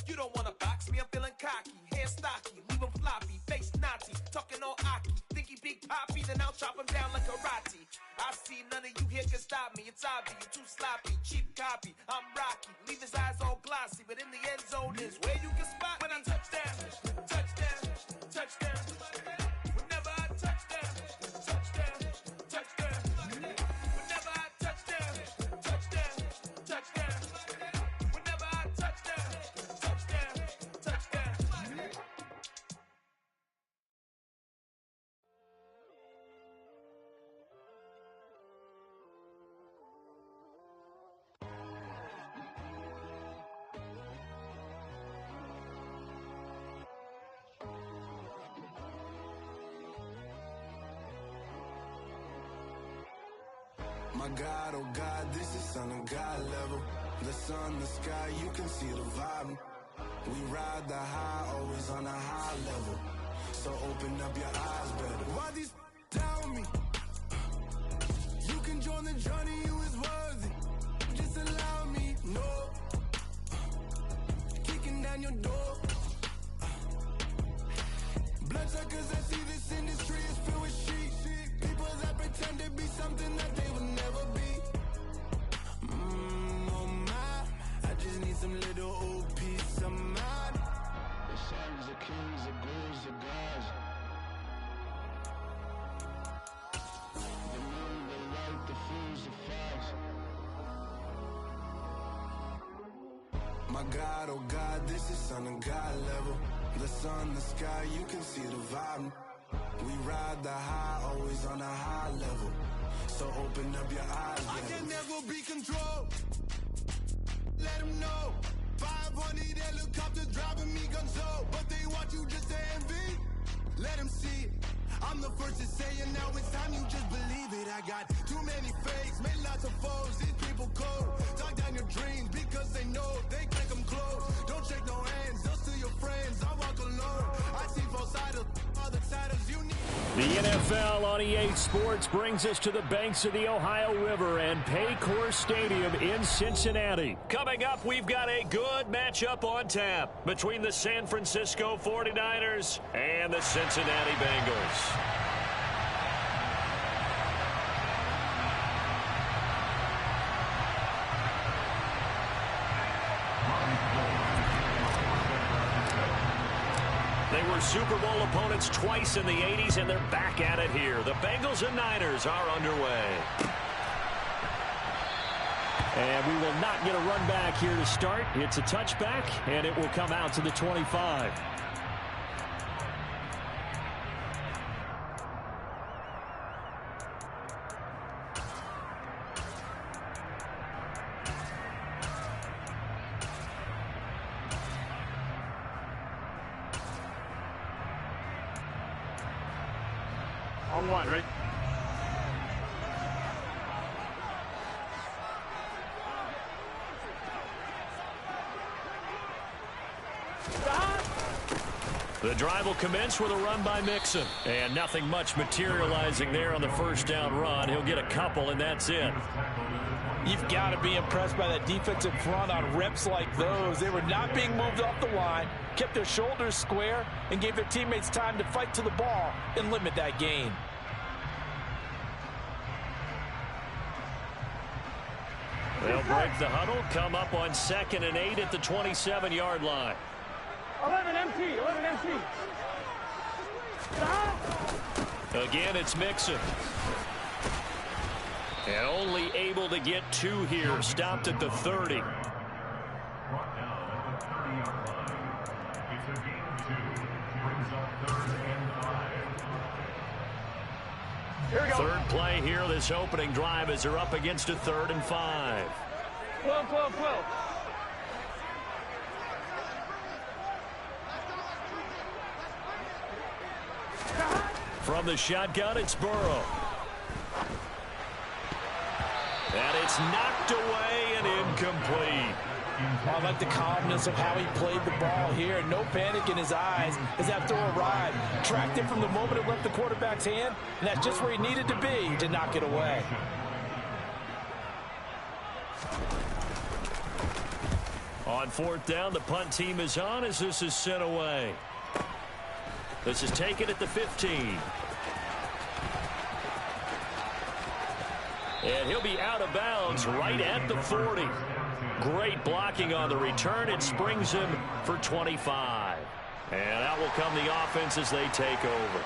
You don't wanna box me, I'm feeling cocky, hair stocky, leave him floppy, face naughty, talking all aki, think he big poppy, then I'll chop him down like karate. I see none of you here can stop me, it's obvious, you too sloppy, cheap copy, I'm rocky, leave his eyes all glossy, but in the end zone is where you can spot when I touchdown, touchdown, touchdown. Whenever I touchdown, touchdown, touchdown. Whenever I touchdown, touchdown, touchdown. Whenever I touchdown, touchdown, touchdown. My God, oh God, this is Son of God level. The sun, the sky, you can see the vibe. We ride the high, always on a high level. So open up your eyes better. Why these tell me? You can join the journey, you is worthy. Just allow me, no. My God, oh God, this is son of God level. The sun, the sky, you can see the vibe. We ride the high, always on a high level. So open up your eyes. I can never be controlled. Let them know. 500 helicopters driving me gonzo. But they want you just to envy. Let them see it. I'm the first to say it, now it's time you just believe it. I got too many fakes, made lots of foes. These people cold. Talk down your dreams because they know they can't come close. Don't shake no hands, they'll steal your friends. I walk alone. I see both sides of all the titles you need. The NFL on EA Sports brings us to the banks of the Ohio River and Paycor Stadium in Cincinnati. Coming up, we've got a good matchup on tap between the San Francisco 49ers and the Cincinnati Bengals. They were Super Bowl opponents twice in the 80s, and they're back at it here. The Bengals and Niners are underway. And we will not get a run back here to start. It's a touchback, and it will come out to the 25. On one, right? The drive will commence with a run by Mixon. And nothing much materializing there on the first down run. He'll get a couple, and that's it. You've got to be impressed by that defensive front on reps like those. They were not being moved off the line, kept their shoulders square, and gave their teammates time to fight to the ball and limit that gain. They'll break the huddle, come up on 2nd and 8 at the 27-yard line. 11 MT, 11 MT. Again, it's Mixon. And only able to get 2 here. Stopped at the 30. Brought down at the 30-yard line. It's a gain of 2. Brings up 3rd and 5. Here we go. Third play here, this opening drive, as they're up against a 3rd and 5. 12, 12, 12. From the shotgun, it's Burrow. And it's knocked away and incomplete. I like the calmness of how he played the ball here. No panic in his eyes as that throw arrived. Tracked it from the moment it left the quarterback's hand, and that's just where he needed to be to knock it away. On 4th down, the punt team is on as this is sent away. This is taken at the 15. And he'll be out of bounds right at the 40. Great blocking on the return. It springs him for 25. And out will come the offense as they take over.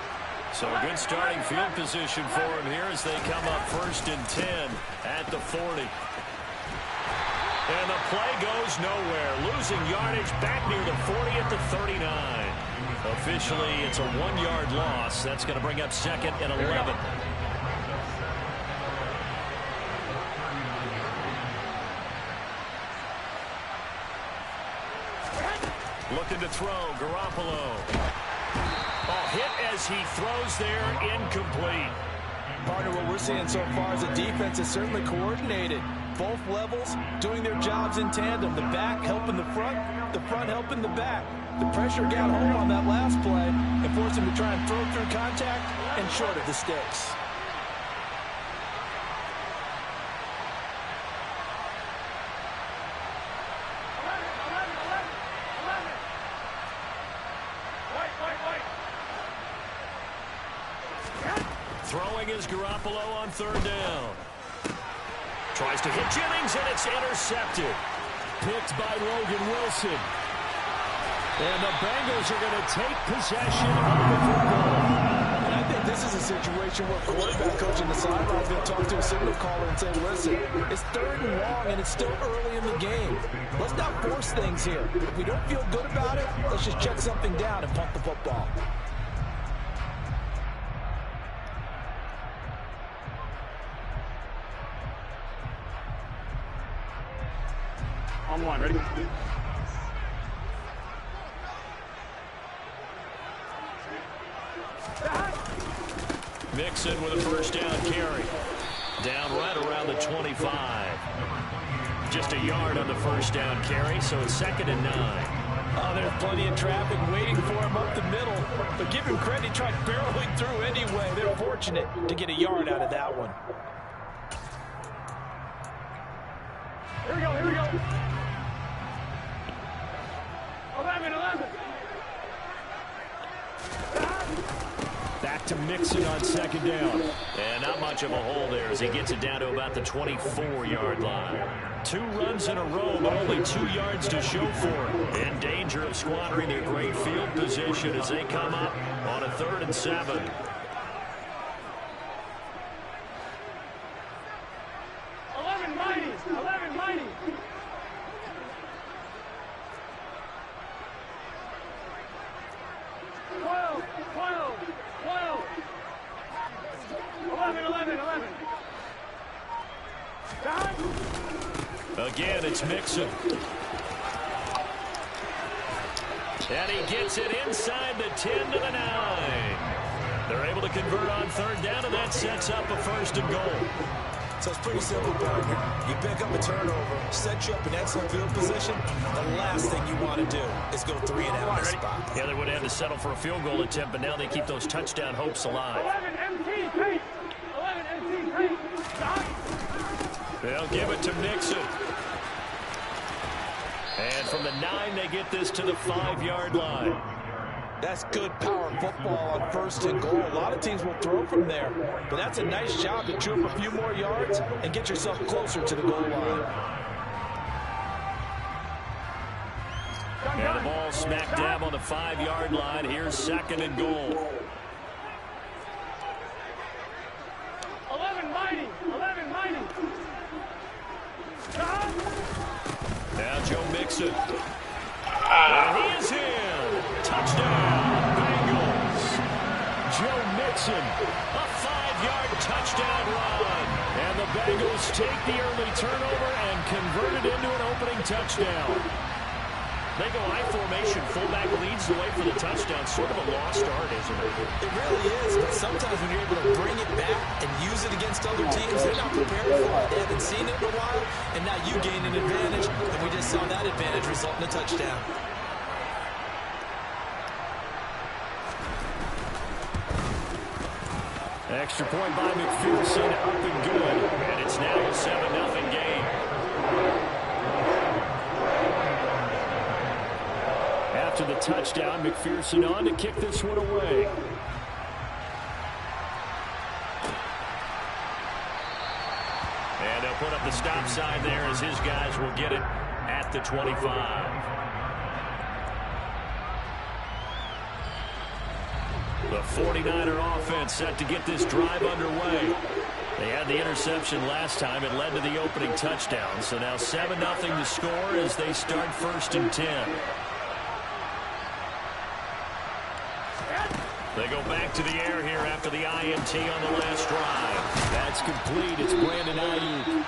So a good starting field position for him here as they come up 1st and 10 at the 40. And the play goes nowhere. Losing yardage back near the 40 at the 39. Officially, it's a 1-yard loss. That's going to bring up 2nd and 11. Looking to throw, Garoppolo. Oh, hit as he throws there, incomplete. Partner, what we're seeing so far is the defense is certainly coordinated. Both levels doing their jobs in tandem. The back helping the front helping the back. The pressure got home on that last play and forced him to try and throw through contact and short of the sticks. Throwing is Garoppolo on 3rd down. Tries to hit Jennings, and it's intercepted. Picked by Logan Wilson. And the Bengals are going to take possession of the football. And I think this is a situation where quarterback coach in the sideline is going to talk to a signal caller and say, listen, it's 3rd and long and it's still early in the game. Let's not force things here. If we don't feel good about it, let's just check something down and punt the football. On one, ready? Mixon with a first down carry. Down right around the 25. Just a yard on the first down carry, so it's 2nd and 9. Oh, there's plenty of traffic waiting for him up the middle. But give him credit, he tried barreling through anyway. They're fortunate to get a yard out of that one. Here we go, here we go. 11. Back to Mixon on 2nd down. And not much of a hole there as he gets it down to about the 24-yard line. 2 runs in a row, but only 2 yards to show for it. In danger of squandering their great field position as they come up on a 3rd and 7. Again, it's Mixon. And he gets it inside the 10 to the 9. They're able to convert on 3rd down, and that sets up a 1st and goal. So it's pretty simple, partner. You pick up a turnover, set you up in excellent field position. The last thing you want to do is go 3 and out on the spot. Yeah, they would have to settle for a field goal attempt, but now they keep those touchdown hopes alive. 11 MT, pace. 11 MT, pace. They'll give it to Mixon. And from the 9, they get this to the 5-yard line. That's good power football on 1st and goal. A lot of teams will throw from there, but that's a nice job to chew up a few more yards and get yourself closer to the goal line. And the ball smack dab on the 5-yard line. Here's 2nd and goal. 11 mighty. Now Joe Mixon. And he is in. Touchdown, Bengals. Joe Mixon, a 5-yard touchdown run. And the Bengals take the early turnover and convert it into an opening touchdown. They go I formation. Fullback leads the way for the touchdown. Sort of a lost art, isn't it? It really is, but sometimes when you're able to bring it back and use it against other teams, they're not prepared for it. They haven't seen it in a while, and now you gain an advantage, and we just saw that advantage result in a touchdown. Extra point by McPherson, up and good. And it's now a 7-0 game. After the touchdown, McPherson on to kick this one away. And they'll put up the stop sign there as his guys will get it at the 25. The 49er offense set to get this drive underway. They had the interception last time. It led to the opening touchdown. So now 7-0 to score as they start 1st and 10. They go back to the air here after the INT on the last drive. That's complete. It's Brandon Ayuk.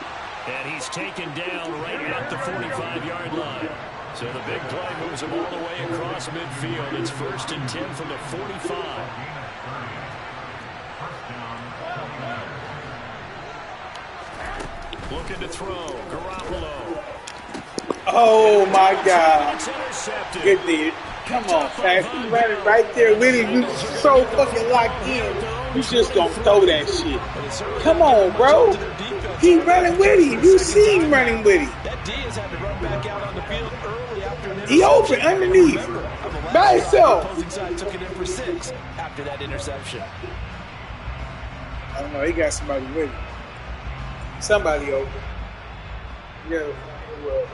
And he's taken down right at the 45-yard line. So the big play moves him all the way across midfield. It's 1st and 10 from the 45. Looking to throw. Garoppolo. Oh, my God. Good dude. Come on, Pat. You running right there with him. You so fucking locked in. You just gonna throw that shit. Come on, bro. He running with him. You see him running with him. That Diaz had to run back out on the field early after an he open underneath by himself. Opposing side took it in for 6 after that interception. I don't know. He got somebody with him. Somebody open. Yeah. Well,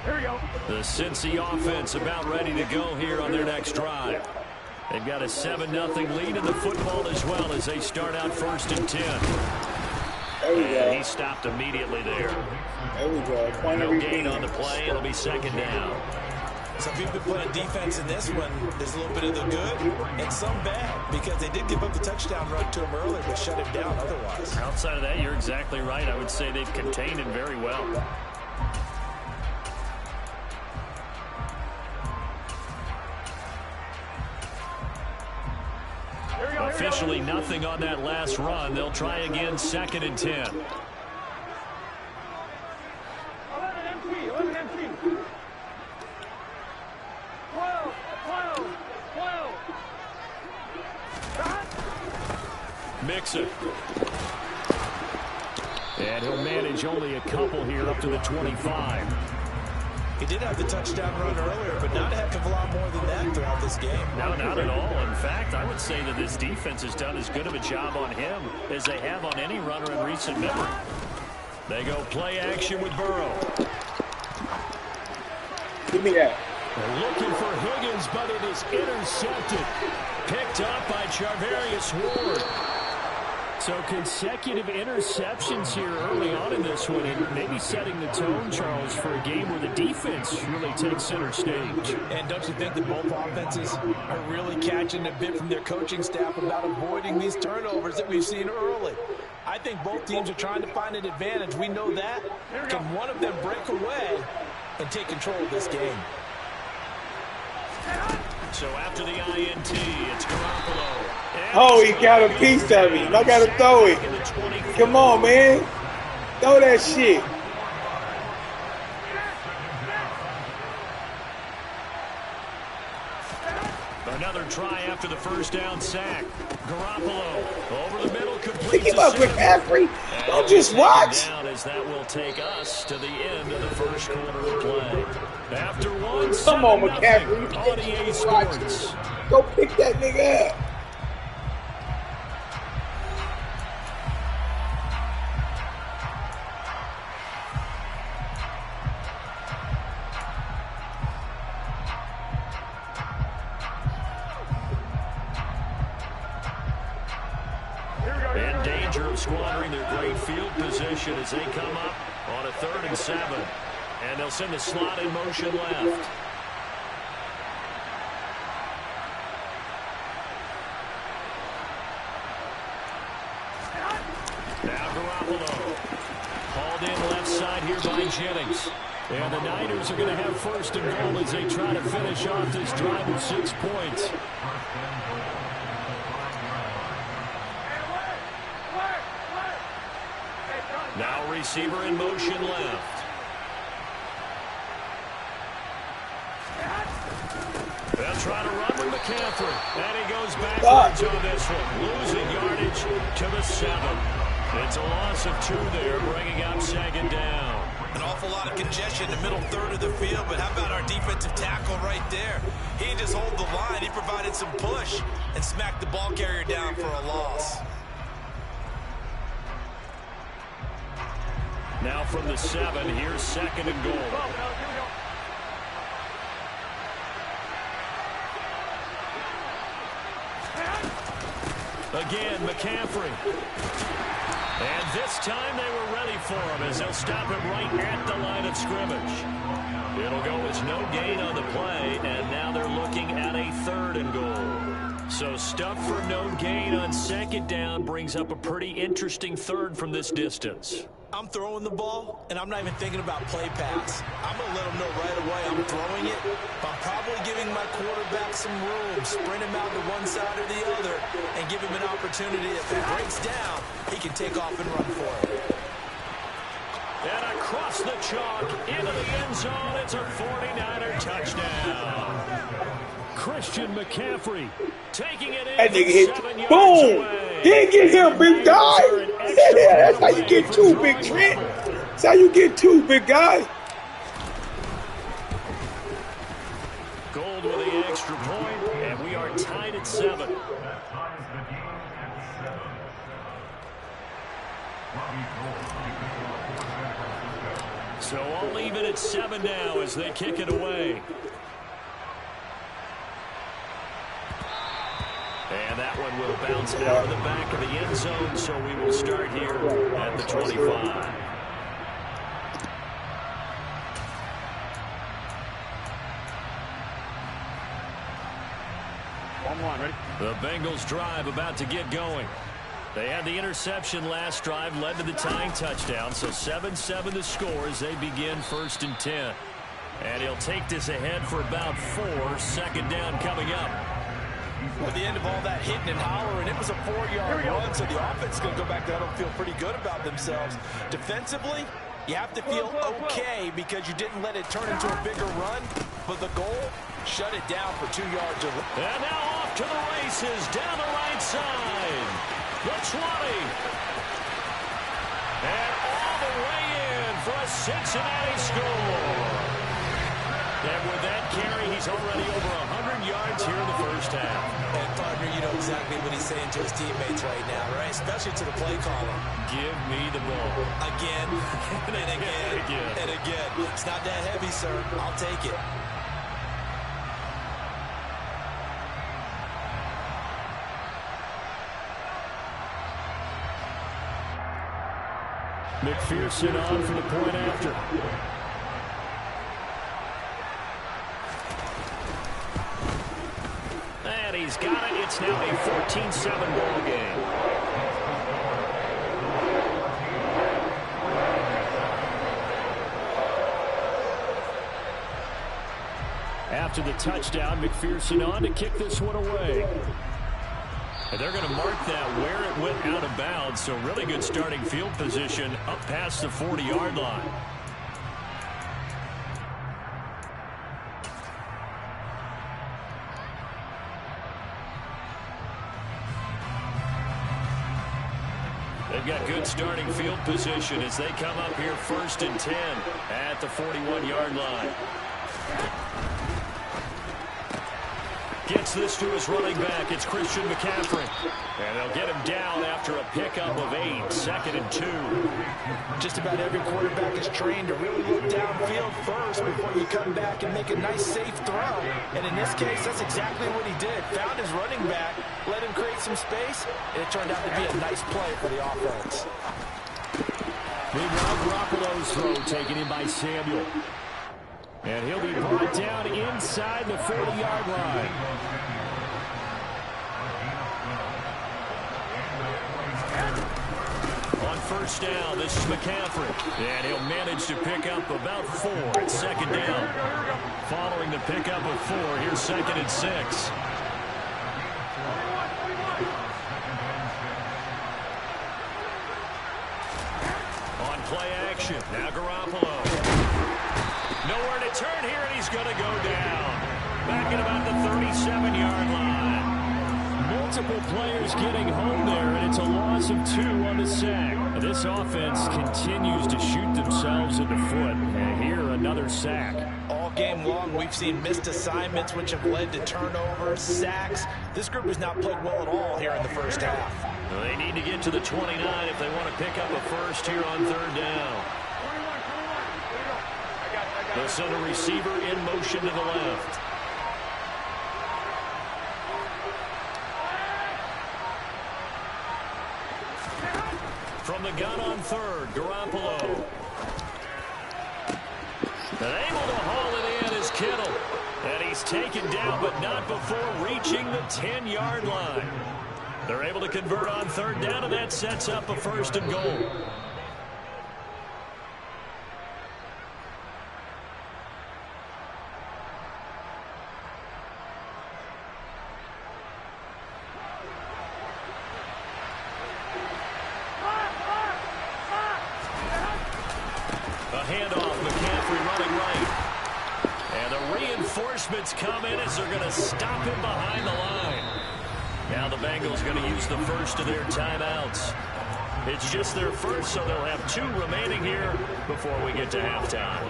2 Here we go. The Cincy offense about ready to go here on their next drive. They've got a 7-0 lead in the football as well as they start out 1st and 10. There we go. He stopped immediately there. There we go. No gain on the play. It'll be 2nd down. So if you've been playing defense in this one, there's a little bit of the good and some bad because they did give up the touchdown run to him earlier but shut him down otherwise. Outside of that, you're exactly right. I would say they've contained him very well. Officially nothing on that last run. They'll try again 2nd and 10. 11 MC. 11 MC. 12. 12. 12. Mixon. And he'll manage only a couple here up to the 25. He did have the touchdown run earlier, but not a heck of a lot more than that throughout this game. No, not at all. In fact, I would say that this defense has done as good of a job on him as they have on any runner in recent memory. They go play action with Burrow. Give me that. They're looking for Higgins, but it is intercepted. Picked up by Charvarius Ward. So consecutive interceptions here early on in this one, and maybe setting the tone, Charles, for a game where the defense really takes center stage. And don't you think that both offenses are really catching a bit from their coaching staff about avoiding these turnovers that we've seen early? I think both teams are trying to find an advantage. We know that. Can one of them break away and take control of this game? So after the INT, it's Garoppolo. Oh, he got a piece of him. I got to throw it. Come on, man. Throw that shit. Another try after the 1st down sack. Garoppolo over the middle, complete. Pick him up, McCaffrey. Don't just watch. Down as that will take us to the end of the 1st quarter of play. After one, come on, McCaffrey. On EA Sports. Go pick that nigga up. In danger of squandering their great field position as they come up on a 3rd and 7. And they'll send the slot in motion left. Now Garoppolo. Hauled in left side here by Jennings. And the Niners are going to have 1st and goal as they try to finish off this drive with 6 points. Now receiver in motion left. They'll try to run with McCaffrey. And he goes backwards on this one. Losing yardage to the 7. It's a loss of 2 there, bringing up 2nd down. An awful lot of congestion in the middle 3rd of the field, but how about our defensive tackle right there? He didn't just hold the line. He provided some push and smacked the ball carrier down for a loss. Now from the 7, here's 2nd and goal. Again, McCaffrey. And this time they were ready for him as they'll stop him right at the line of scrimmage. It'll go as no gain on the play, and now they're looking at a 3rd and goal. So stuff for no gain on 2nd down brings up a pretty interesting 3rd from this distance. I'm throwing the ball, and I'm not even thinking about play pass. I'm going to let him know right away I'm throwing it, but I'm probably giving my quarterback some room, sprint him out to one side or the other, and give him an opportunity. If it breaks down, he can take off and run for it. And across the chalk, into the end zone, it's a 49er touchdown. Christian McCaffrey taking it in. That nigga hit. Boom! He didn't get him, big guy. Yeah, that's how you get 2, Big Trent. That's how you get 2, big guy. Gold with the extra point, and we are tied at 7. That ties the game at 7. Robbie Gould, So I'll leave it at 7 now as they kick it away. And that one will bounce down to the back of the end zone, so we will start here at the 25. Ready? The Bengals drive about to get going. They had the interception last drive, led to the tying touchdown, so 7-7 the score as they begin 1st and 10. And he'll take this ahead for about 4, 2nd down coming up. At the end of all that hitting and hollering, it was a 4-yard run, so the offense is going to go back down and feel pretty good about themselves. Defensively, you have to feel okay because you didn't let it turn into a bigger run, but the goal, shut it down for 2 yards. And now off to the races down the right side. The 20. And all the way in for a Cincinnati score. And with that carry, he's already over 100 yards here in the first half. And, partner, you know exactly what he's saying to his teammates right now, right? Especially to the play caller. Give me the ball. Again, and again, and again. It's not that heavy, sir. I'll take it. McPherson on for the point after. And he's got it. It's now a 14-7 ball game. After the touchdown, McPherson on to kick this one away. And they're going to mark that where it went out of bounds, so really good starting field position up past the 40-yard line. They've got good starting field position as they come up here 1st and 10 at the 41-yard line. Gets this to his running back. It's Christian McCaffrey. And they'll get him down after a pickup of 8, 2nd and 2. Just about every quarterback is trained to really look downfield first before you come back and make a nice, safe throw. And in this case, that's exactly what he did. Found his running back, let him create some space, and it turned out to be a nice play for the offense. Meanwhile, Garoppolo's throw taken in by Samuel. And he'll be brought down inside the 40-yard line. On 1st down, this is McCaffrey. And he'll manage to pick up about 4 at 2nd down. Following the pickup of 4, here's 2nd and 6. On play action, now Garoppolo. Nowhere to turn here, and he's going to go down. Back at about the 37-yard line. Multiple players getting home there, and it's a loss of 2 on the sack. This offense continues to shoot themselves in the foot. And here, another sack. All game long, we've seen missed assignments, which have led to turnovers, sacks. This group has not played well at all here in the first half. Well, they need to get to the 29 if they want to pick up a first here on 3rd down. They'll send a receiver in motion to the left. From the gun on 3rd, Garoppolo. And able to haul it in is Kittle. And he's taken down, but not before reaching the 10-yard line. They're able to convert on 3rd down, and that sets up a 1st and goal. Handoff, McCaffrey running right. And the reinforcements come in as they're going to stop him behind the line. Now the Bengals going to use the first of their timeouts. It's just their first, so they'll have 2 remaining here before we get to halftime.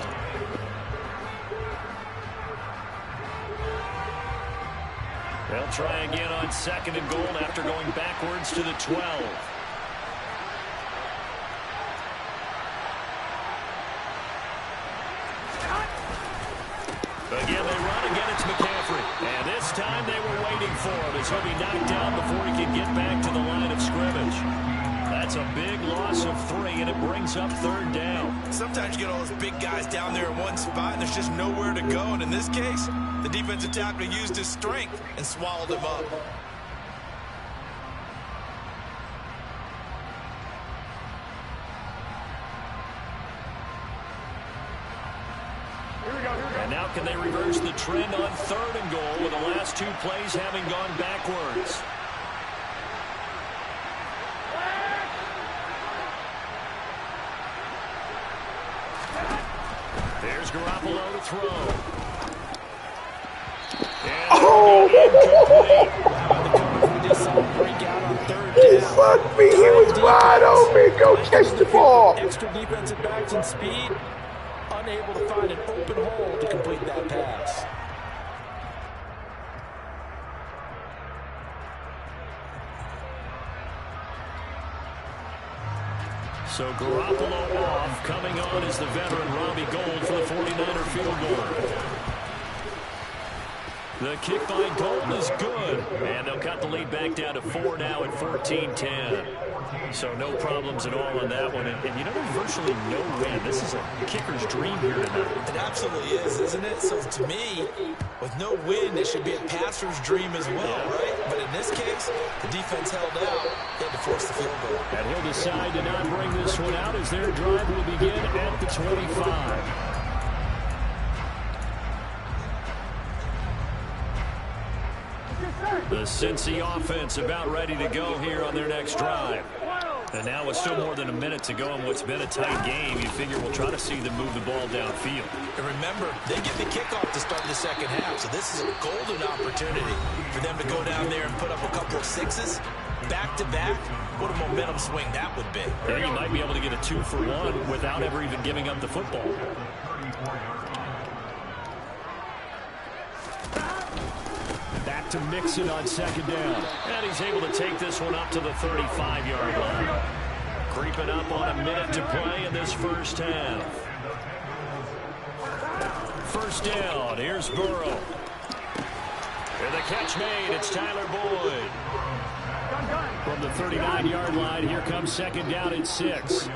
They'll try again on 2nd and goal after going backwards to the 12. as he'll be knocked down before he can get back to the line of scrimmage. That's a big loss of 3, and it brings up 3rd down. Sometimes you get all those big guys down there in one spot, and there's just nowhere to go. And in this case, the defensive tackle used his strength and swallowed him up. And now can they reverse the trend on 3rd and goal with the last 2 plays having gone backwards? There's Garoppolo to throw. Oh! We just saw him break out on 3rd He down. fucked me. He was wide open. Go catch the ball. Extra defensive backs and speed, unable to find an open hole to complete that pass. So Garoppolo off. Coming on is the veteran Robbie Gould for the 49er field goal. The kick by Gould is good. And they'll cut the lead back down to 4 now at 14-10. So no problems at all on that one. And you know, there's virtually no win. This is a kicker's dream here tonight. It absolutely is, isn't it? So to me, with no win, it should be a passer's dream as well, right? But in this case, the defense held out. They had to force the field goal. And he'll decide to not bring this one out as their drive will begin at the 25. The Cincy offense about ready to go here on their next drive. And now with still more than a minute to go in what's been a tight game, you figure we'll try to see them move the ball downfield. And remember, they get the kickoff to start the second half, so this is a golden opportunity for them to go down there and put up a couple of 6s back-to-back. What a momentum swing that would be. Yeah, you might be able to get a 2-for-1 without ever even giving up the football. Back to Mixon on 2nd down. And he's able to take this one up to the 35-yard line. Creeping up on a minute to play in this first half. 1st down. Here's Burrow. And the catch made. It's Tyler Boyd. From the 39-yard line, here comes 2nd down and 6.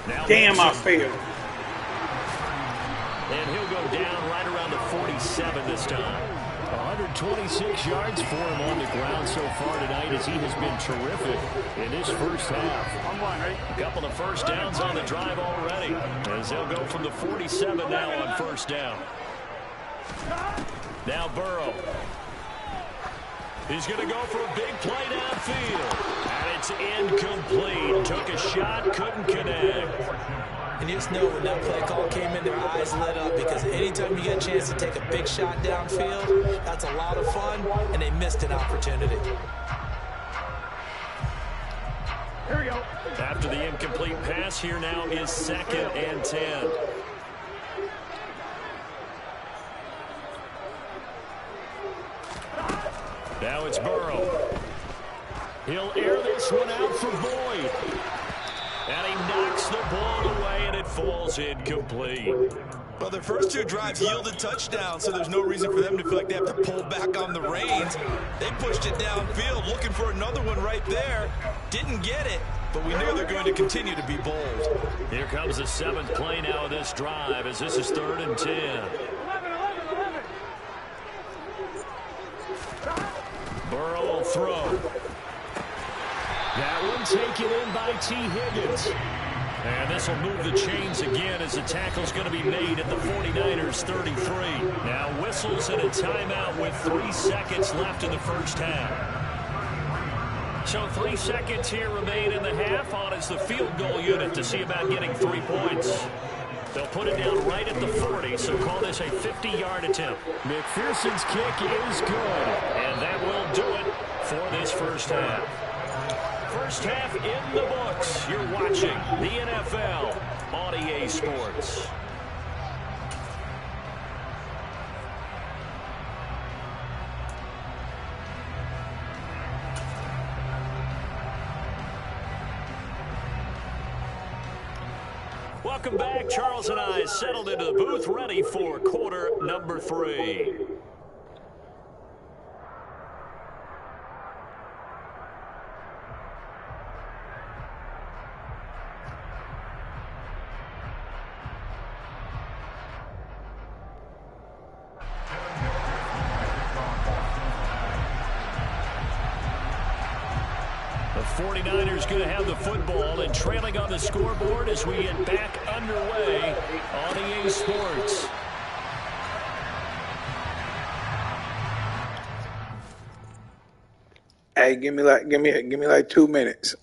Now Damn, Mixon. I failed. And he'll go down right around the 47 this time. 126 yards for him on the ground so far tonight as he has been terrific in this first half. A couple of 1st downs on the drive already as they'll go from the 47 now on 1st down. Now Burrow. He's going to go for a big play downfield. And it's incomplete. Took a shot, couldn't connect. And you just know when that play call came in, their eyes lit up, because anytime you get a chance to take a big shot downfield, that's a lot of fun, and they missed an opportunity. Here we go. After the incomplete pass, here now is 2nd and 10. Now it's Burrow. He'll air this one out for Boyd. And he knocks the ball away, and it falls incomplete. Well, their first 2 drives yielded touchdowns, so there's no reason for them to feel like they have to pull back on the reins. They pushed it downfield, looking for another one right there. Didn't get it, but we know they're going to continue to be bold. Here comes the 7th play now of this drive as this is 3rd and 10. 11. Burrow will throw. That one taken in by T. Higgins. And this will move the chains again as the tackle's going to be made at the 49ers 33. Now whistles and a timeout with 3 seconds left in the first half. So 3 seconds here remain in the half. On is the field goal unit to see about getting 3 points. They'll put it down right at the 40, so call this a 50-yard attempt. McPherson's kick is good, and that will do it for this first half. First half in the books. You're watching the NFL on EA Sports. Welcome back. Charles and I settled into the booth ready for quarter number 3. The 49ers going to have the football and trailing on the scoreboard as we get back underway on EA Sports. Hey, give me like 2 minutes.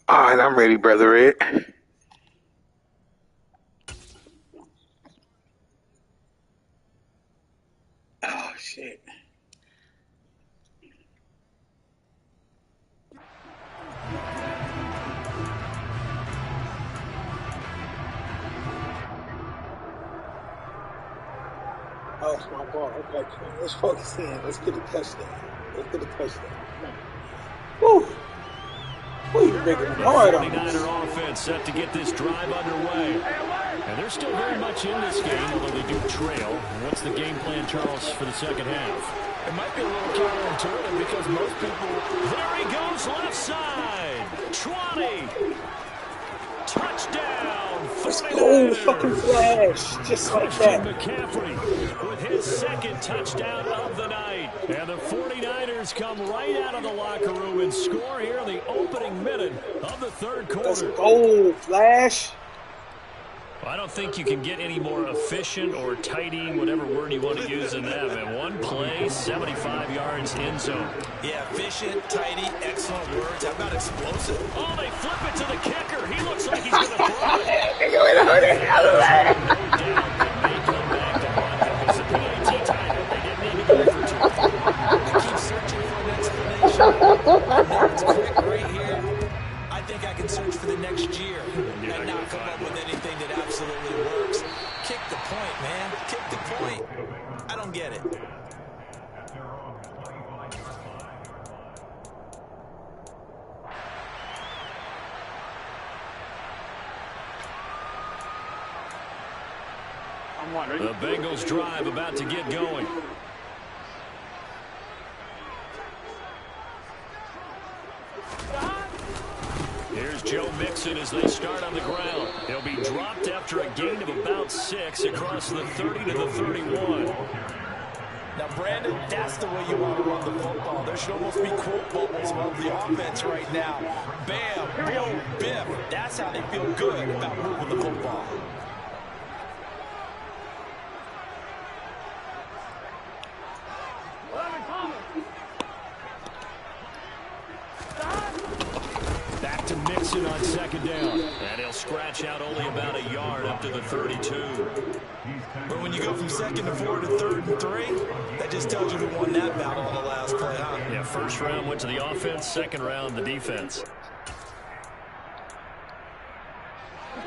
All right, I'm ready, Brother Ed. Oh, shit. Oh, it's my ball. Okay, let's focus in. Let's get a touchdown. Woo! Woo, you're making it hard on me. 49er offense set to get this drive underway. And they're still very much in this game, although they do trail. What's the game plan, Charles, for the second half? It might be a little counterintuitive because most people... There he goes, left side. 20. Touchdown. Let's go, fucking Flash. Just like that. McCaffrey with his second touchdown of the night. And the 49ers come right out of the locker room and score here in the opening minute of the third quarter. Let's go, Flash. I don't think you can get any more efficient or tidy, whatever word you want to use in that. And one play, 75 yards end zone. Yeah, efficient, tidy, excellent words. How about explosive? Oh, they flip it to the kicker. He looks like he's going to throw it. They're going to hurt it. No doubt they may come back to haunt him. It's a PAT title. They didn't need to go for two. I keep searching for an explanation. I know it's quick right here. I think I can search for the next year and not come up with anything that absolutely works. Kick the point, man. Kick the point. I don't get it. The Bengals drive about to get going. Here's Joe Mixon as they start on the ground. He'll be dropped after a gain of about 6 across the 30 to the 31. Now, Brandon, that's the way you want to run the football. There should almost be quote bubbles about the offense right now. Bam, boom, biff. That's how they feel good about moving the football. Back to Mixon on second down. And he'll scratch out only about a yard up to the 32. But when you go from second to 4 to 3rd and 3, that just tells you who won that battle on the last play, huh? Yeah, first round went to the offense, second round the defense.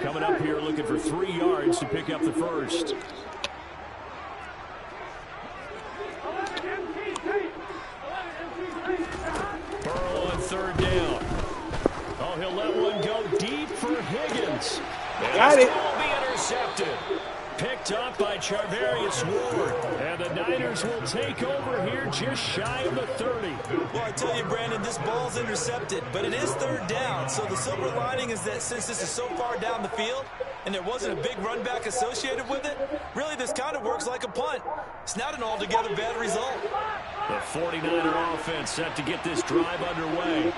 Coming up here looking for 3 yards to pick up the first. Burrow on third down. Oh, he'll let one go deep for Higgins. Got it. Will be intercepted. Picked up by Charvarius Ward. And the Niners will take over here just shy of the 30. Well, I tell you, Brandon, this ball's intercepted, but it is third down. So the silver lining is that since this is so far down the field and there wasn't a big run back associated with it, really this kind of works like a punt. It's not an altogether bad result. The 49er offense set to get this drive underway.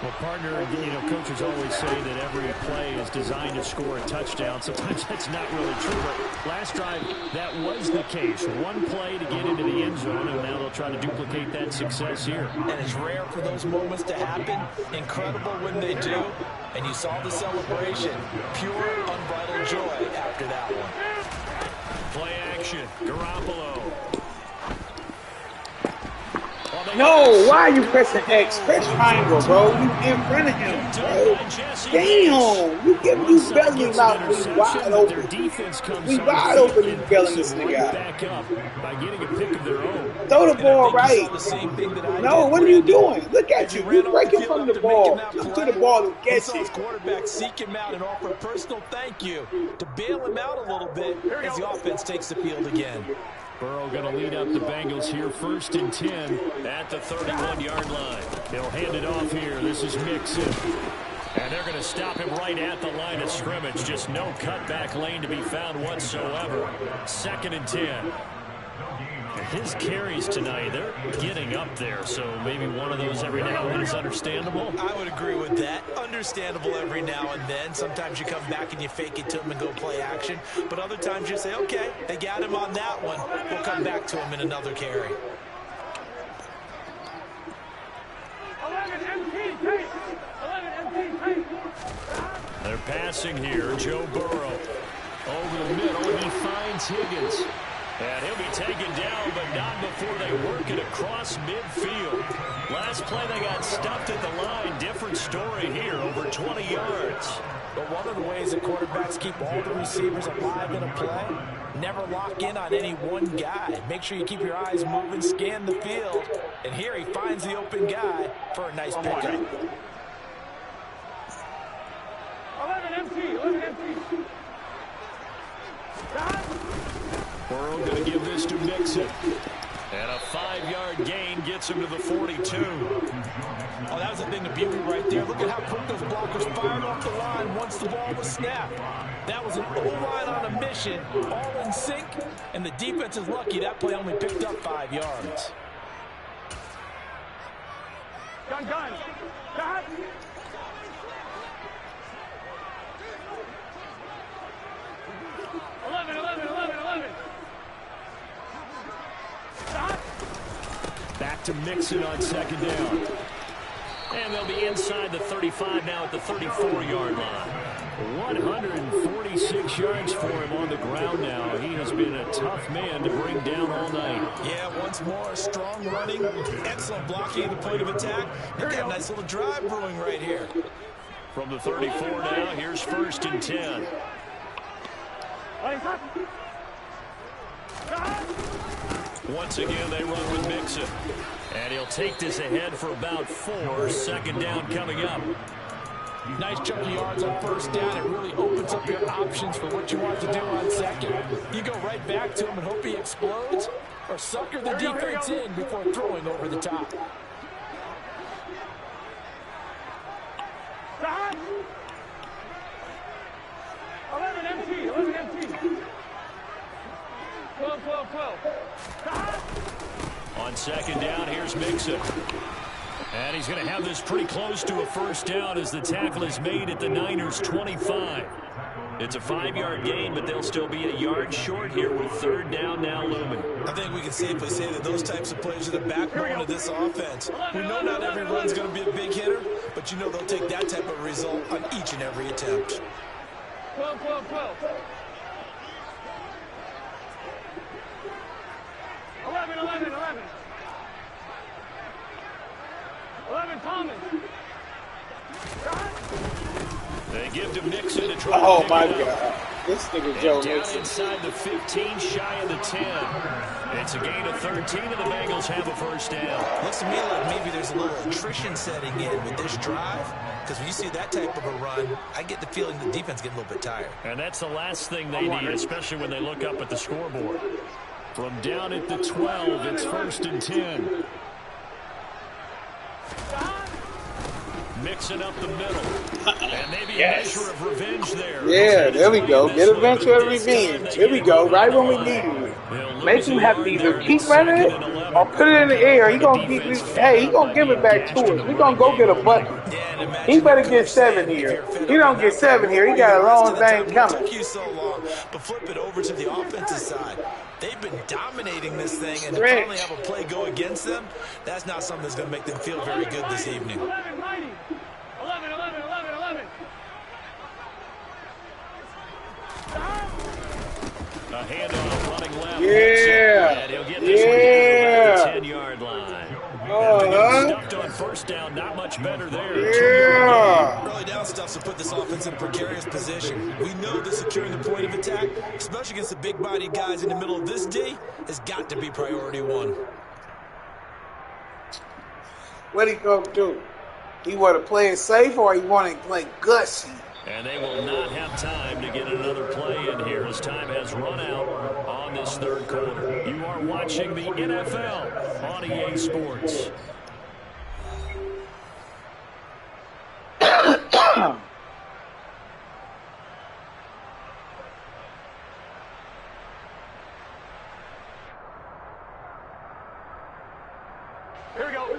Well, partner, coaches always say that every play is designed to score a touchdown. Sometimes that's not really true, but last drive, that was the case. One play to get into the end zone, and now they'll try to duplicate that success here. And it's rare for those moments to happen. Incredible when they do. And you saw the celebration. Pure, unbridled joy after that one. Play action. Garoppolo. No, why are you pressing X? Press triangle, bro. You in front of him, bro. Damn, you belling out when you wide open. We wide open, you belling this nigga out. By getting a pick of their own. Throw the ball right. No, what are you doing? Look at you. You're breaking from the ball. Jump to the ball and get it. His quarterback seek him out and offer a personal thank you to bail him out a little bit as the offense takes the field again. Burrow going to lead up the Bengals here, 1st and 10 at the 31-yard line. He'll hand it off here. This is Mixon. And they're going to stop him right at the line of scrimmage. Just no cutback lane to be found whatsoever. 2nd and 10. His carries tonight, they're getting up there, so maybe one of those every now and then is understandable. I would agree with that. Understandable every now and then. Sometimes you come back and you fake it to him and go play action. But other times you say, okay, they got him on that one. We'll come back to him in another carry. 11 empty tape. 11 empty tape. They're passing here. Joe Burrow over the middle, and he finds Higgins. And he'll be taken down, but not before they work it across midfield. Last play, they got stuffed at the line. Different story here, over 20 yards. But one of the ways that quarterbacks keep all the receivers alive in a play, never lock in on any one guy. Make sure you keep your eyes moving, scan the field. And here he finds the open guy for a nice pickup. 11 empty. 11 empty. Burrow going to give this to Mixon. And a 5-yard gain gets him to the 42. Oh, that was a thing of beauty right there. Look at how quick those blockers fired off the line once the ball was snapped. That was an O-line on a mission, all in sync, and the defense is lucky that play only picked up 5 yards. Gun. 11. Back to Mixon on 2nd down. And they'll be inside the 35 now at the 34-yard line. 146 yards for him on the ground now. He has been a tough man to bring down all night. Yeah, once more, strong running, excellent blocking at the point of attack. You've got a nice little drive brewing right here. From the 34 now, here's 1st and 10. Once again, they run with Mixon. And he'll take this ahead for about 4. 2nd down coming up. Nice chunk of yards on 1st down. It really opens up your options for what you want to do on 2nd. You go right back to him and hope he explodes, or sucker the defense in before throwing over the top. Stop. 11 empty. 12. Stop. On 2nd down, here's Mixon. And he's going to have this pretty close to a 1st down as the tackle is made at the Niners' 25. It's a 5-yard gain, but they'll still be a yard short here with 3rd down now looming. I think we can safely say that those types of plays are the backbone of this offense. We know not every run's going to be a big hitter, but you know they'll take that type of result on each and every attempt. 12. 11. 11 Thomas. They give to Mixon to try Oh to my pick it up. God. This nigga Joe down Mixon. inside the 15, shy of the 10. It's a gain of 13, and the Bengals have a first down. Looks to me like maybe there's a little attrition setting in with this drive, because when you see that type of a run, I get the feeling the defense getting a little bit tired. And that's the last thing they need, especially when they look up at the scoreboard. From down at the 12, it's 1st and 10. Mixing up the middle. And maybe a measure of revenge there. Yeah, there we go. Get a venture of revenge. Here we go. Right when we needed it. Make him have to either keep running it or put it in the air. He gonna give it back to us. We gonna go get a bucket. He better get 7 here. He don't get 7 here. He got a long thing coming. Took you so long, but flip it over to the offensive side. They've been dominating this thing, and to finally have a play go against them, that's not something that's going to make them feel very good this evening. 11, mighty. 11, 11, 11, 11. A handoff running left. Yeah. And he'll get this one down to the 10-yard line. Stuffed on first down, not much better there. Yeah. Early down stuff to put this offense in a precarious position. We know that securing the point of attack, especially against the big-bodied guys in the middle of this D, has got to be priority one. What he gonna do? He want to play it safe or he want to play gutsy? And they will not have time to get another play in here as time has run out on this third quarter. You are watching the NFL on EA Sports.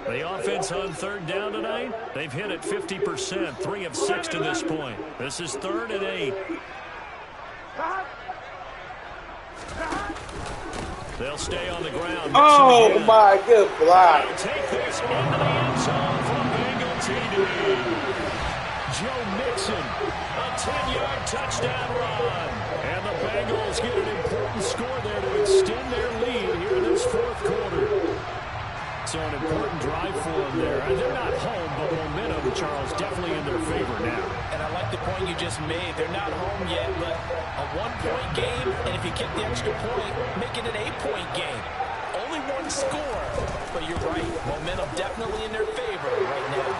The offense on third down tonight, they've hit it 50%, 3 of 6 to this point. This is 3rd and 8. They'll stay on the ground. Oh, my good block. Take this into the end zone from Bengal TD. Joe Mixon, a 10-yard touchdown run. And the Bengals get an important score there to extend their lead here in this 4th quarter. So an important drive for them there. And they're not home, but momentum, Charles, definitely in their favor now. And I like the point you just made. They're not home yet, but a 1-point game, and if you kick the extra point, make it an 8-point game. Only 1 score, but you're right. Momentum definitely in their favor right now.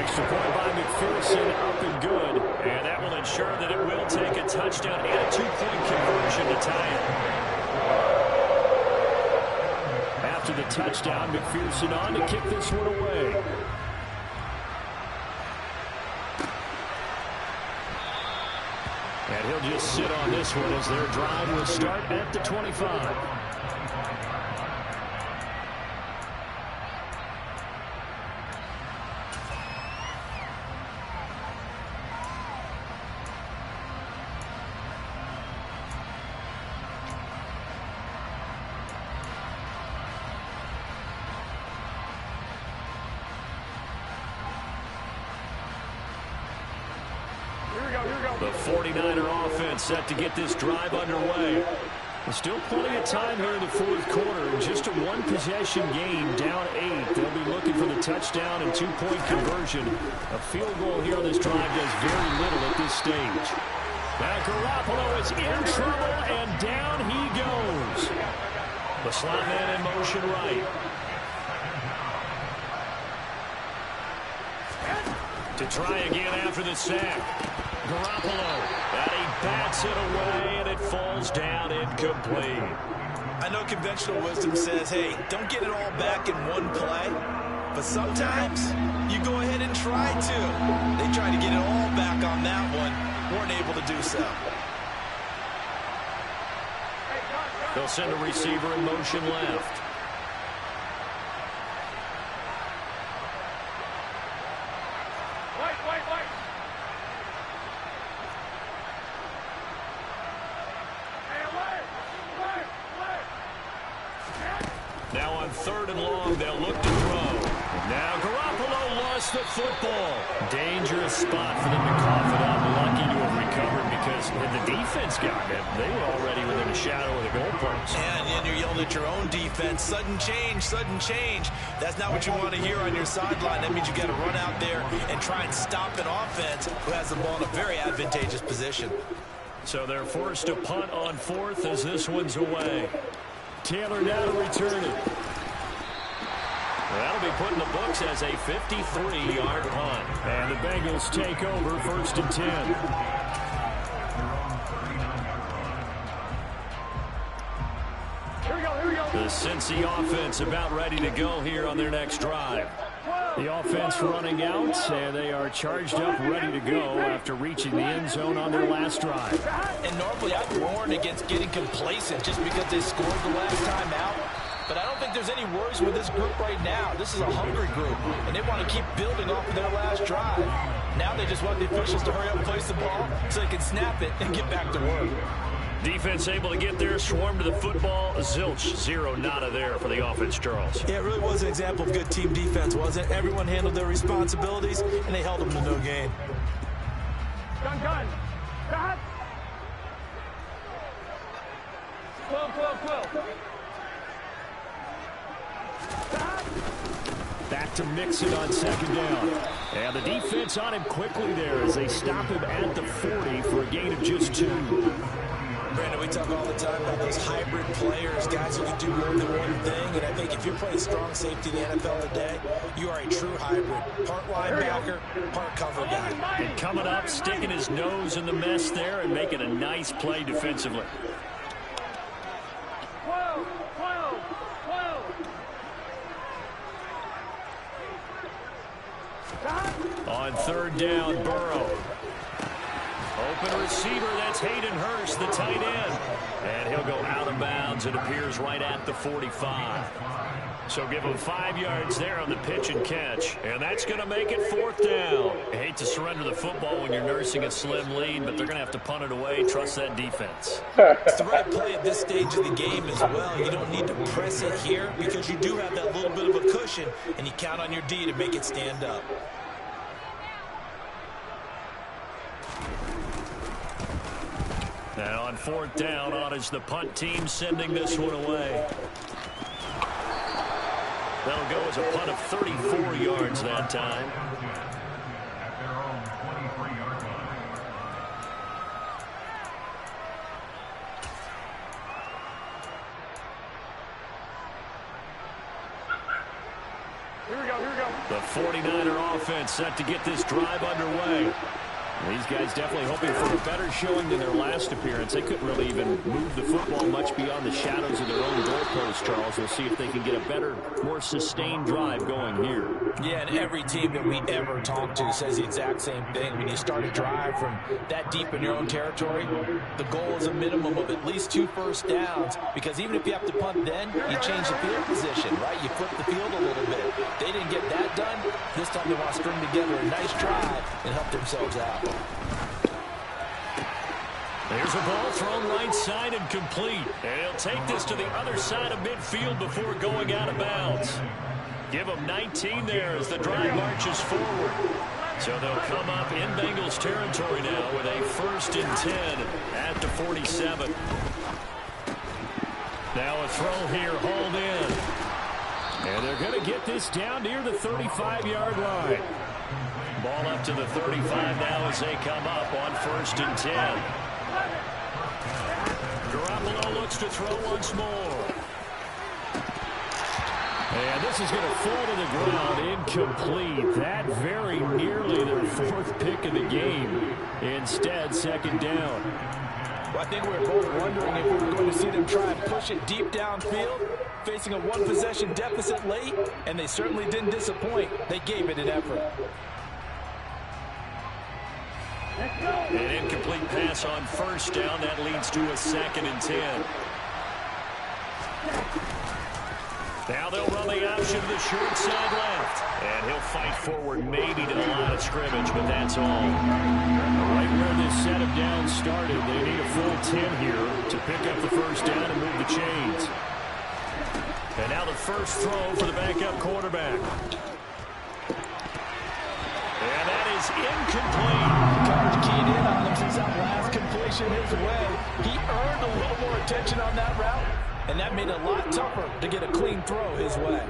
Extra point by McPherson, up and good. And that will ensure that it will take a touchdown and a 2-point conversion to tie it. After the touchdown, McPherson on to kick this one away. And he'll just sit on this one as their drive will start at the 25. The 49er offense set to get this drive underway. There's still plenty of time here in the 4th quarter. Just a 1-possession game, down 8. They'll be looking for the touchdown and 2-point conversion. A field goal here on this drive does very little at this stage. Now Garoppolo is in trouble, and down he goes. The slot man in motion right. To try again after the sack. Garoppolo, and he bats it away, and it falls down incomplete. I know conventional wisdom says, hey, don't get it all back in one play. But sometimes you go ahead and try to. They tried to get it all back on that one. Weren't able to do so. They'll send a receiver in motion left. Now on 3rd and long, they'll look to throw. Now Garoppolo lost the football. Dangerous spot for them to cough it up. Lucky to have recovered because had the defense gotten it, they were already within a shadow of the goalpost. And then you're yelling at your own defense. Sudden change, sudden change. That's not what you want to hear on your sideline. That means you got to run out there and try and stop an offense who has the ball in a very advantageous position. So they're forced to punt on 4th as this one's away. Taylor now to return it. That'll be put in the books as a 53-yard punt. And the Bengals take over 1st and 10. The Cincy offense about ready to go here on their next drive. The offense running out, and they are charged up, ready to go after reaching the end zone on their last drive. And normally I'd warn against getting complacent just because they scored the last time out. But I don't think there's any worries with this group right now. This is a hungry group, and they want to keep building off of their last drive. Now they just want the officials to hurry up and place the ball so they can snap it and get back to work. Defense able to get there, swarm to the football. Zilch, 0 nada there for the offense, Charles. Yeah, it really was an example of good team defense, wasn't it? Everyone handled their responsibilities, and they held them to no gain. Gun. Cut. Quill. Back to Mixon on 2nd down. And the defense on him quickly there as they stop him at the 40 for a gain of just 2. Brandon, we talk all the time about those hybrid players, guys who can do more than one thing. And I think if you're playing strong safety in the NFL today, you are a true hybrid. Part linebacker, part cover guy. And coming up, sticking his nose in the mess there and making a nice play defensively. On 3rd down, Burrow. Open receiver, that's Hayden Hurst, the tight end. And he'll go out of bounds, it appears, right at the 45. So give him 5 yards there on the pitch and catch. And that's going to make it 4th down. I hate to surrender the football when you're nursing a slim lead, but they're going to have to punt it away. Trust that defense. It's the right play at this stage of the game as well. You don't need to press it here because you do have that little bit of a cushion, and you count on your D to make it stand up. Now on 4th down, on is the punt team sending this one away. That'll go as a punt of 34 yards that time. At their own 23-yard line. Here we go. The 49er offense set to get this drive underway. These guys definitely hoping for a better showing than their last appearance. They couldn't really even move the football much beyond the shadows of their own goalpost, Charles. We'll see if they can get a better, more sustained drive going here. Yeah, and every team that we ever talk to says the exact same thing. When you start a drive from that deep in your own territory, the goal is a minimum of at least 2 first downs, because even if you have to punt then, you change the field position, right? You flip the field a little bit. They didn't get that done. This time they want to string together a nice drive and help themselves out. There's a ball thrown right side and complete. And he'll take this to the other side of midfield before going out of bounds. Give them 19 there as the drive marches forward. So they'll come up in Bengals territory now with a 1st and 10 at the 47. Now a throw here hauled in. And they're going to get this down near the 35-yard line. Ball up to the 35 now as they come up on 1st and 10. Garoppolo looks to throw once more. And this is going to fall to the ground, incomplete. That very nearly their 4th pick of the game. Instead, 2nd down. Well, I think we were both wondering if we were going to see them try and push it deep downfield, facing a 1-possession deficit late, and they certainly didn't disappoint. They gave it an effort. An incomplete pass on 1st down. That leads to a 2nd and 10. Now they'll run the option to the short side left. And he'll fight forward maybe to the line of scrimmage, but that's all. Right where this set of downs started, they need a full 10 here to pick up the 1st down and move the chains. And now the first throw for the backup quarterback. And that is incomplete. Coverage keyed in on him since that last completion his way. He earned a little more attention on that route, and that made it a lot tougher to get a clean throw his way.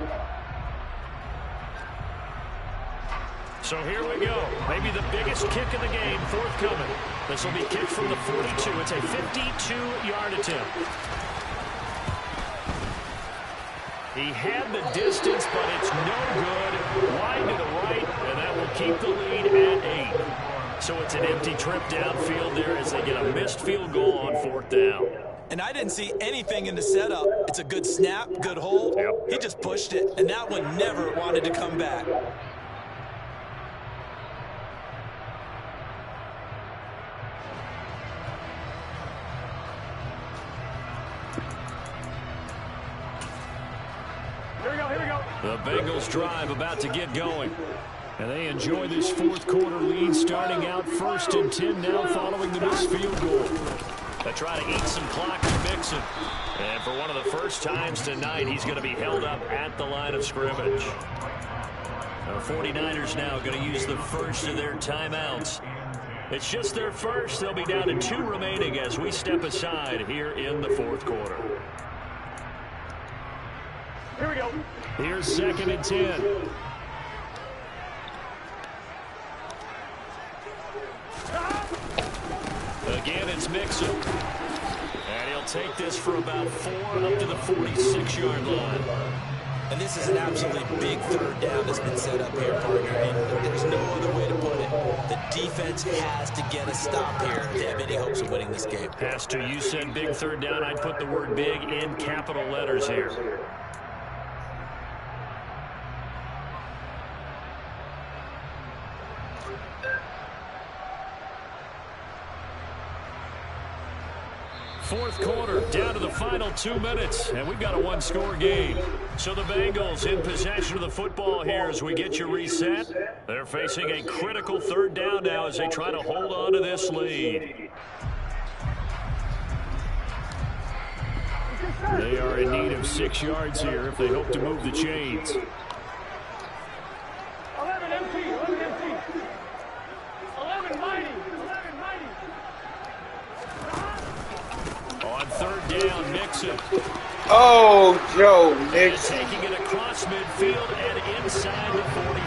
So So here we go. Maybe the biggest kick of the game forthcoming. This will be kicked from the 42. It's a 52-yard attempt. He had the distance, but it's no good. Wide to the right, and that will keep the lead at 8. So it's an empty trip downfield there as they get a missed field goal on 4th down. And I didn't see anything in the setup. It's a good snap, good hold. Yep. He just pushed it, and that one never wanted to come back. The Bengals drive about to get going. And they enjoy this 4th quarter lead starting out 1st and 10 now following the missed field goal. They try to eat some clock and mix it. And for one of the first times tonight, he's going to be held up at the line of scrimmage. The 49ers now going to use the first of their timeouts. It's just their first. They'll be down to 2 remaining as we step aside here in the 4th quarter. Here we go. Here's 2nd and 10. Again, it's Mixon. And he'll take this for about 4 up to the 46-yard line. And this is an absolutely big 3rd down that's been set up here, partner. And there's no other way to put it. The defense has to get a stop here if they have any hopes of winning this game. Pastor, you said big 3rd down. I'd put the word big in capital letters here. Fourth quarter, down to the final 2 minutes, and we've got a 1-score game. So the Bengals in possession of the football here as we get you reset. They're facing a critical 3rd down now as they try to hold on to this lead. They are in need of 6 yards here if they hope to move the chains. 11 empty, 11 empty. 11 mighty, 11 mighty. On 3rd down, Mixon. Oh, Joe Mixon. Taking it across midfield and inside the 45.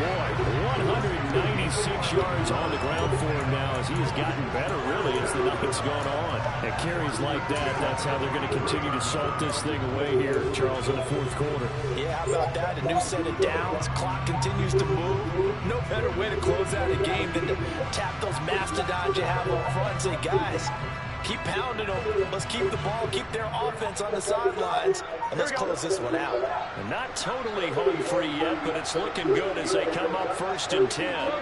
Boy, 196 yards on the ground for him now as he has gotten better, really, as the night's gone on. And carries like that, that's how they're going to continue to salt this thing away here, Charles, in the 4th quarter. Yeah, how about that? A new set of downs. Clock continues to move. No better way to close out a game than to tap those mastodons you have up front and say, guys, keep pounding them. Let's keep the ball, keep their offense on the sidelines, and let's close this one out. And not totally home free yet, but it's looking good as they come up 1st and 10.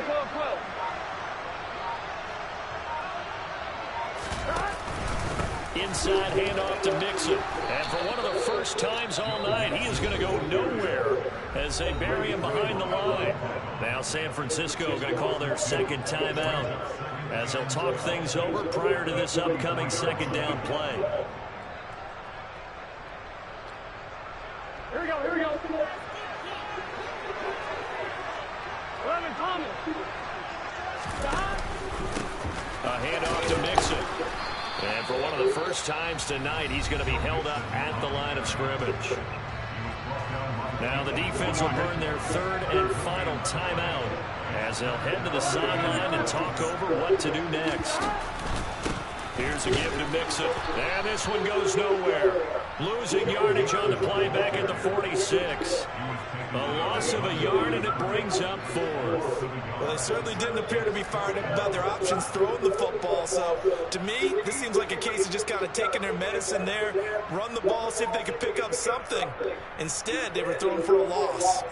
Inside handoff to Mixon. And for one of the first times all night, he is going to go nowhere as they bury him behind the line. Now San Francisco going to call their 2nd timeout as they'll talk things over prior to this upcoming 2nd down play. Here we go, here we go. 11 Thomas. A handoff to Mixon. And for one of the first times tonight, he's going to be held up at the line of scrimmage. Now the defense will burn their 3rd and final timeout as they'll head to the sideline and talk over what to do next. Here's a give to Mixon. And this one goes nowhere. Losing yardage on the play back at the 46. A loss of a yard, and it brings up 4th. Well, they certainly didn't appear to be fired up about their options throwing the football. So, to me, this seems like a case of just kind of taking their medicine there, run the ball, see if they could pick up something. Instead, they were throwing for a loss.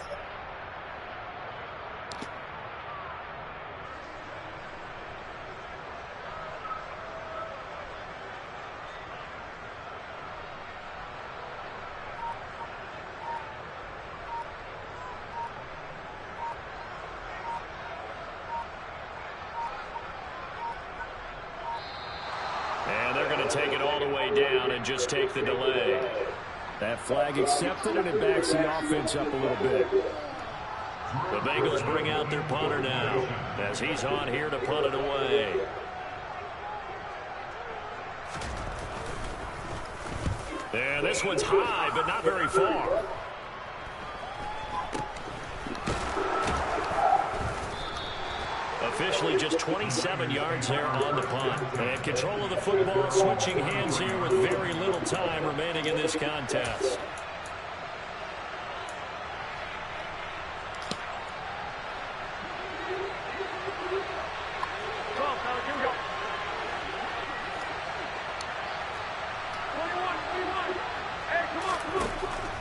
And they're going to take it all the way down and just take the delay. That flag accepted, and it backs the offense up a little bit. The Bengals bring out their punter now as he's on here to punt it away. And this one's high, but not very far. actually just 27 yards there on the punt. And control of the football, switching hands here with very little time remaining in this contest.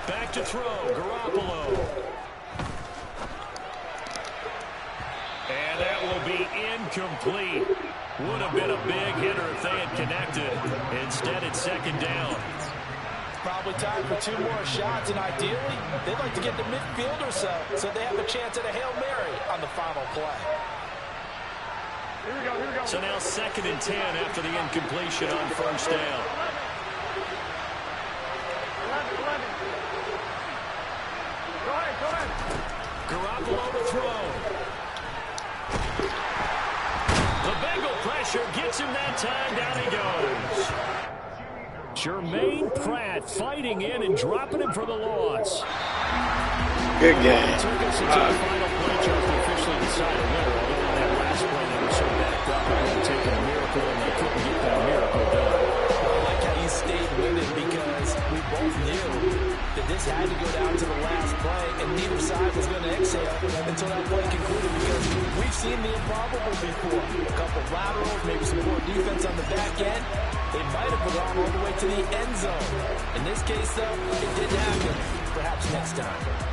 Back to throw, Garoppolo. And that will be incomplete. Would have been a big hitter if they had connected. Instead, it's second down. Probably time for 2 more shots, and ideally, they'd like to get to midfield or so they have a chance at a Hail Mary on the final play. Here we go. So now 2nd and 10 after the incompletion on first down. 11. Go ahead. Garoppolo to throw. The Bengal pressure gets him that time. Down he goes. Jermaine Pratt fighting in and dropping him for the loss. Good game. Took us into the final play, Charles, to officially decide a winner. Although on that last play, they were so backed up, it would have taken a miracle, and they couldn't get that miracle done. I like how you stayed with it because we both knew that this had to go down to the last play, and neither side was going to exhale until that play concluded because we've seen the improbable before. A couple laterals, maybe some poor defense on the back end. They might have gone all the way to the end zone. In this case, though, it didn't happen. Perhaps next time.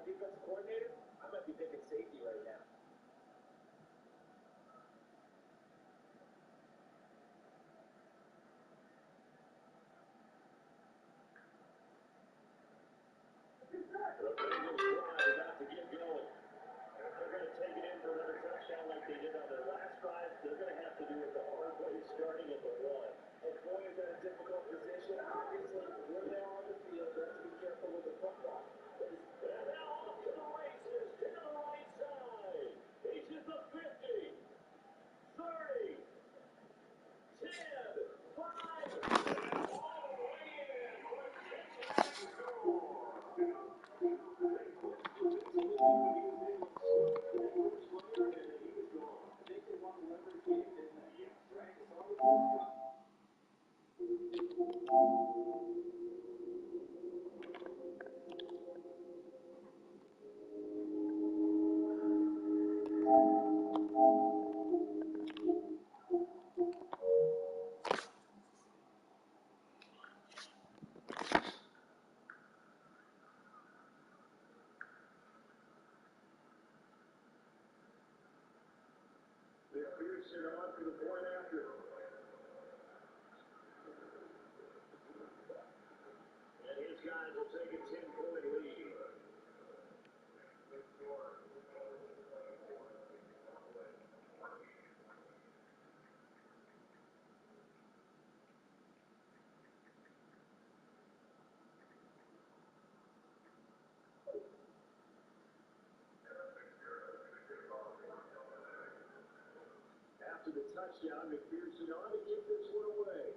defensive coordinator, I might be picking safety right now. About to get going. They're going to take it in for another touchdown like they did on their last drive. They're going to have to do it the hard way, starting at the 1. And Boy is in a difficult position. Obviously, when they're on the field, they have to be careful with the football. And now off to the races, to the right side. He's at the 50, 30, 10, 5, all the way in for a touchdown score. On to the point after. And his guys will take a 10-point lead. After the touchdown, McPherson on to give this one away.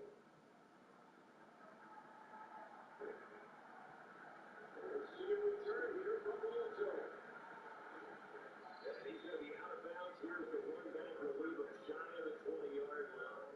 We'll see a return here from the end zone. And he's going to be out of bounds here at the run back. Will leave him shy of the 20-yard line.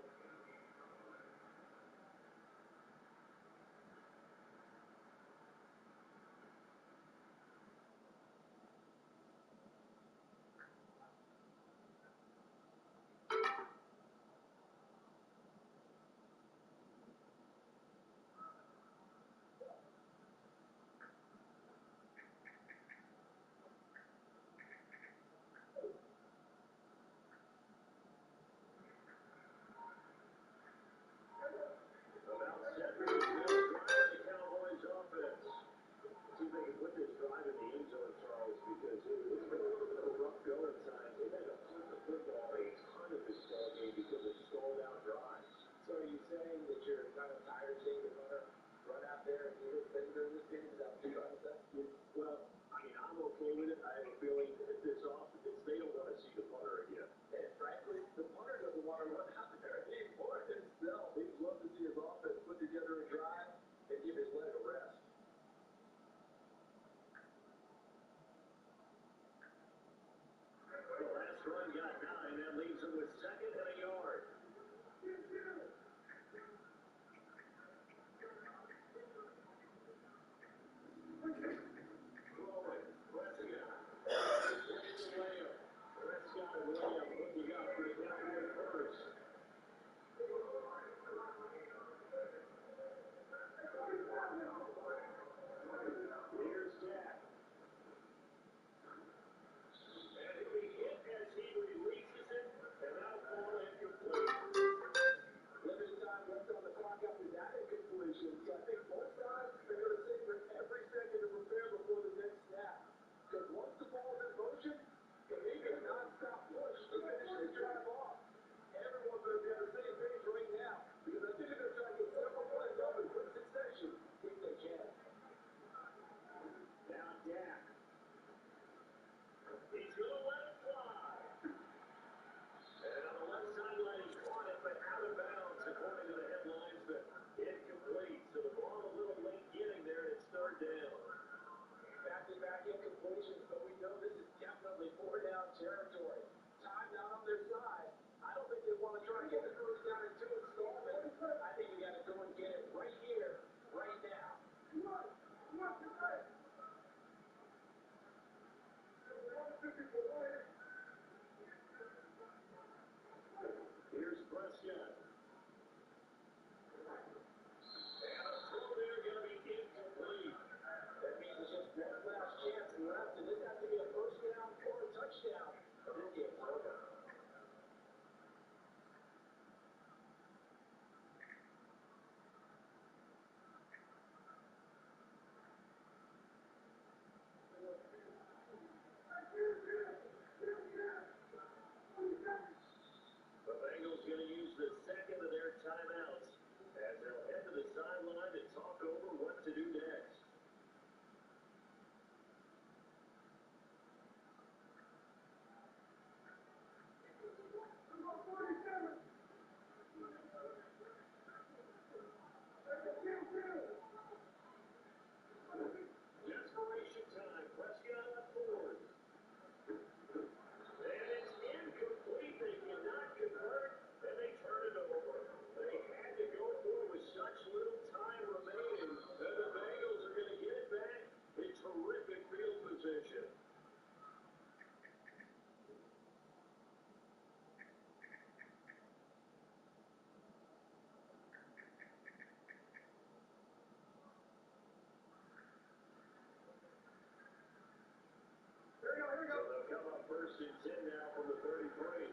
substitutes in now from the 33.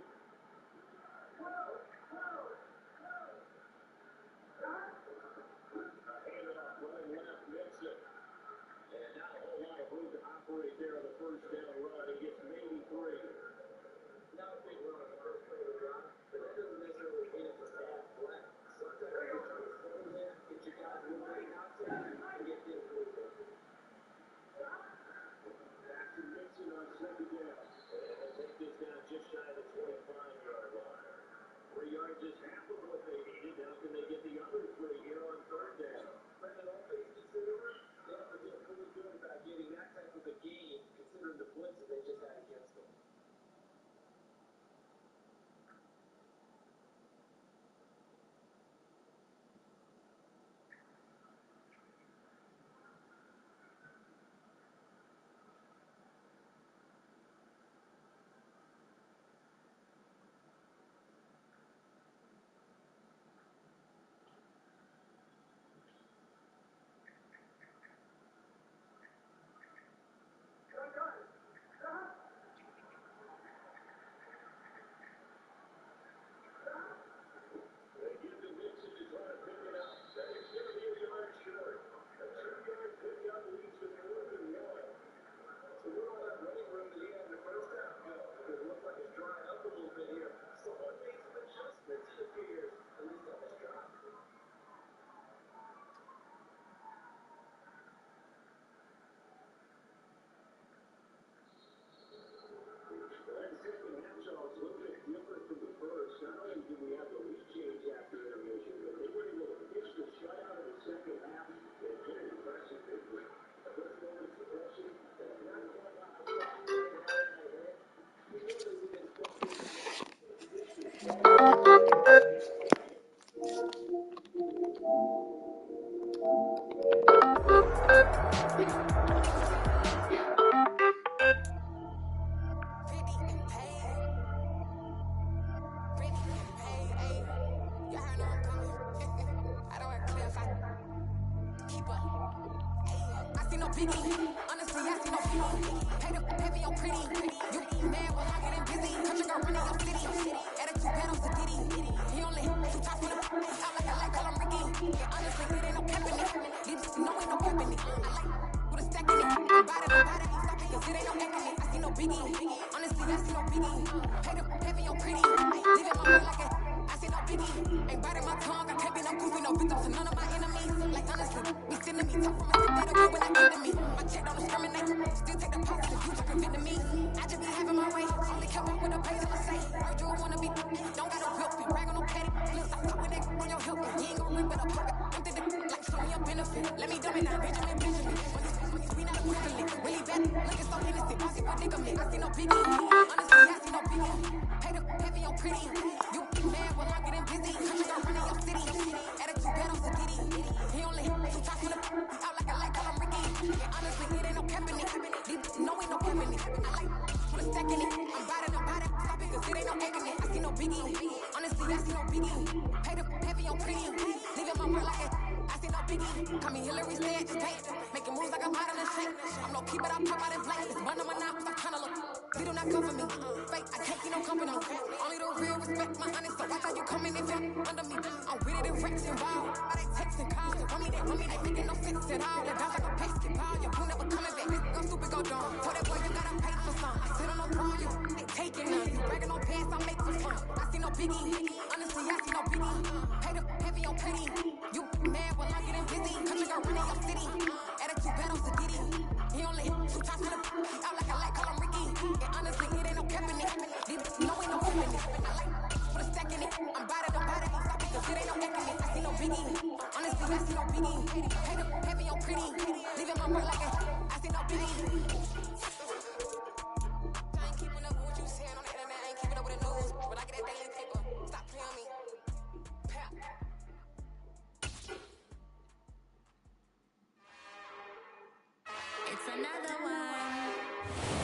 Hand it off, running left, Nixon. And not a whole lot of room to operate there on the first down run. He gets maybe 3. Not a big run on the first play of the drive, but that doesn't necessarily mean it's a bad play. Sometimes you get to the phone there, get your guys moving outside, and get this moving. Back to Nixon on second down. And they'll take this down just shy of the 25-yard line. 3 yards is half of what they needed. Now can they get the other 3 here on third down? Brandon, all things considered, they have to feel pretty good about getting that type of a game, considering the blitz that they just had against them. Not only did we have the lead change after intermission, but they were able to pitch the shutout in the second half. It's very impressive. A good moment suppression. That's not quite how I thought they had in my head. You know they didn't expect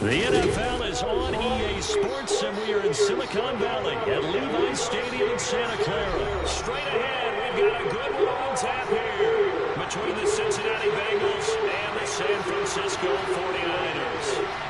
The NFL is on EA Sports, and we are in Silicon Valley at Levi's Stadium in Santa Clara. Straight ahead, we've got a good one on tap here between the Cincinnati Bengals and the San Francisco 49ers.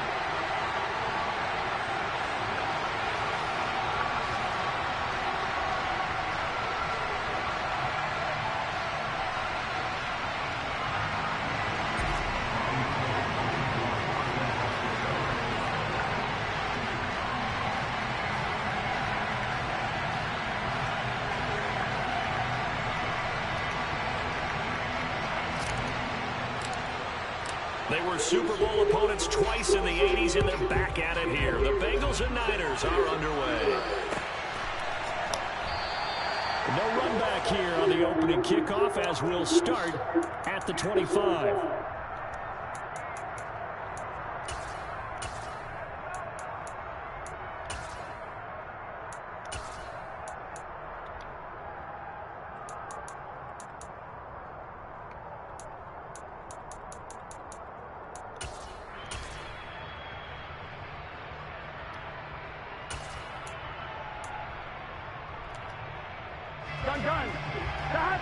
They were Super Bowl opponents twice in the 80s, and they're back at it here. The Bengals and Niners are underway. No run back here on the opening kickoff, as we'll start at the 25. Gun. Stop.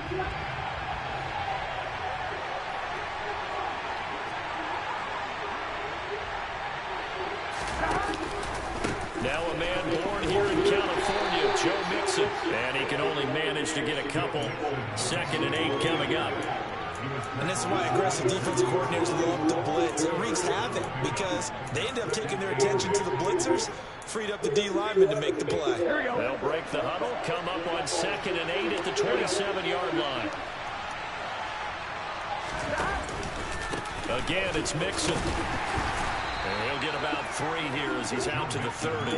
Now a man born here in California, Joe Mixon. And he can only manage to get a couple. 2nd and 8 coming up. And this is why aggressive defensive coordinators love the blitz. It wreaks havoc because they end up taking their attention to the blitzers, freed up the D lineman to make the play. They'll break the huddle, come up on 2nd and 8 at the 27-yard line. Again, it's Mixon. And he'll get about 3 here as he's out to the 30.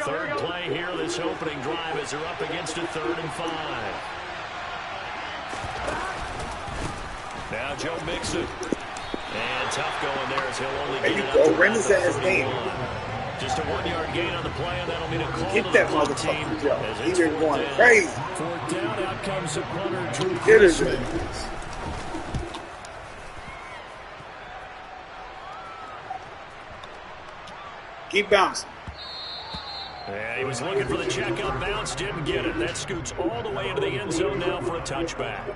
Third play here, this opening drive, as they're up against a 3rd and 5. Now Joe Mixon. And tough going there as he'll only get it up to run his ass game. Just a 1-yard gain on the play, and that'll mean a call Get to that the punt motherfucker, team. Joe. He's been going crazy. 4th down, out comes the punter, Drew Get his Chrisman. ass. Keep bouncing. Yeah, he was looking for the check up bounce, didn't get it. That scoots all the way into the end zone now for a touchback.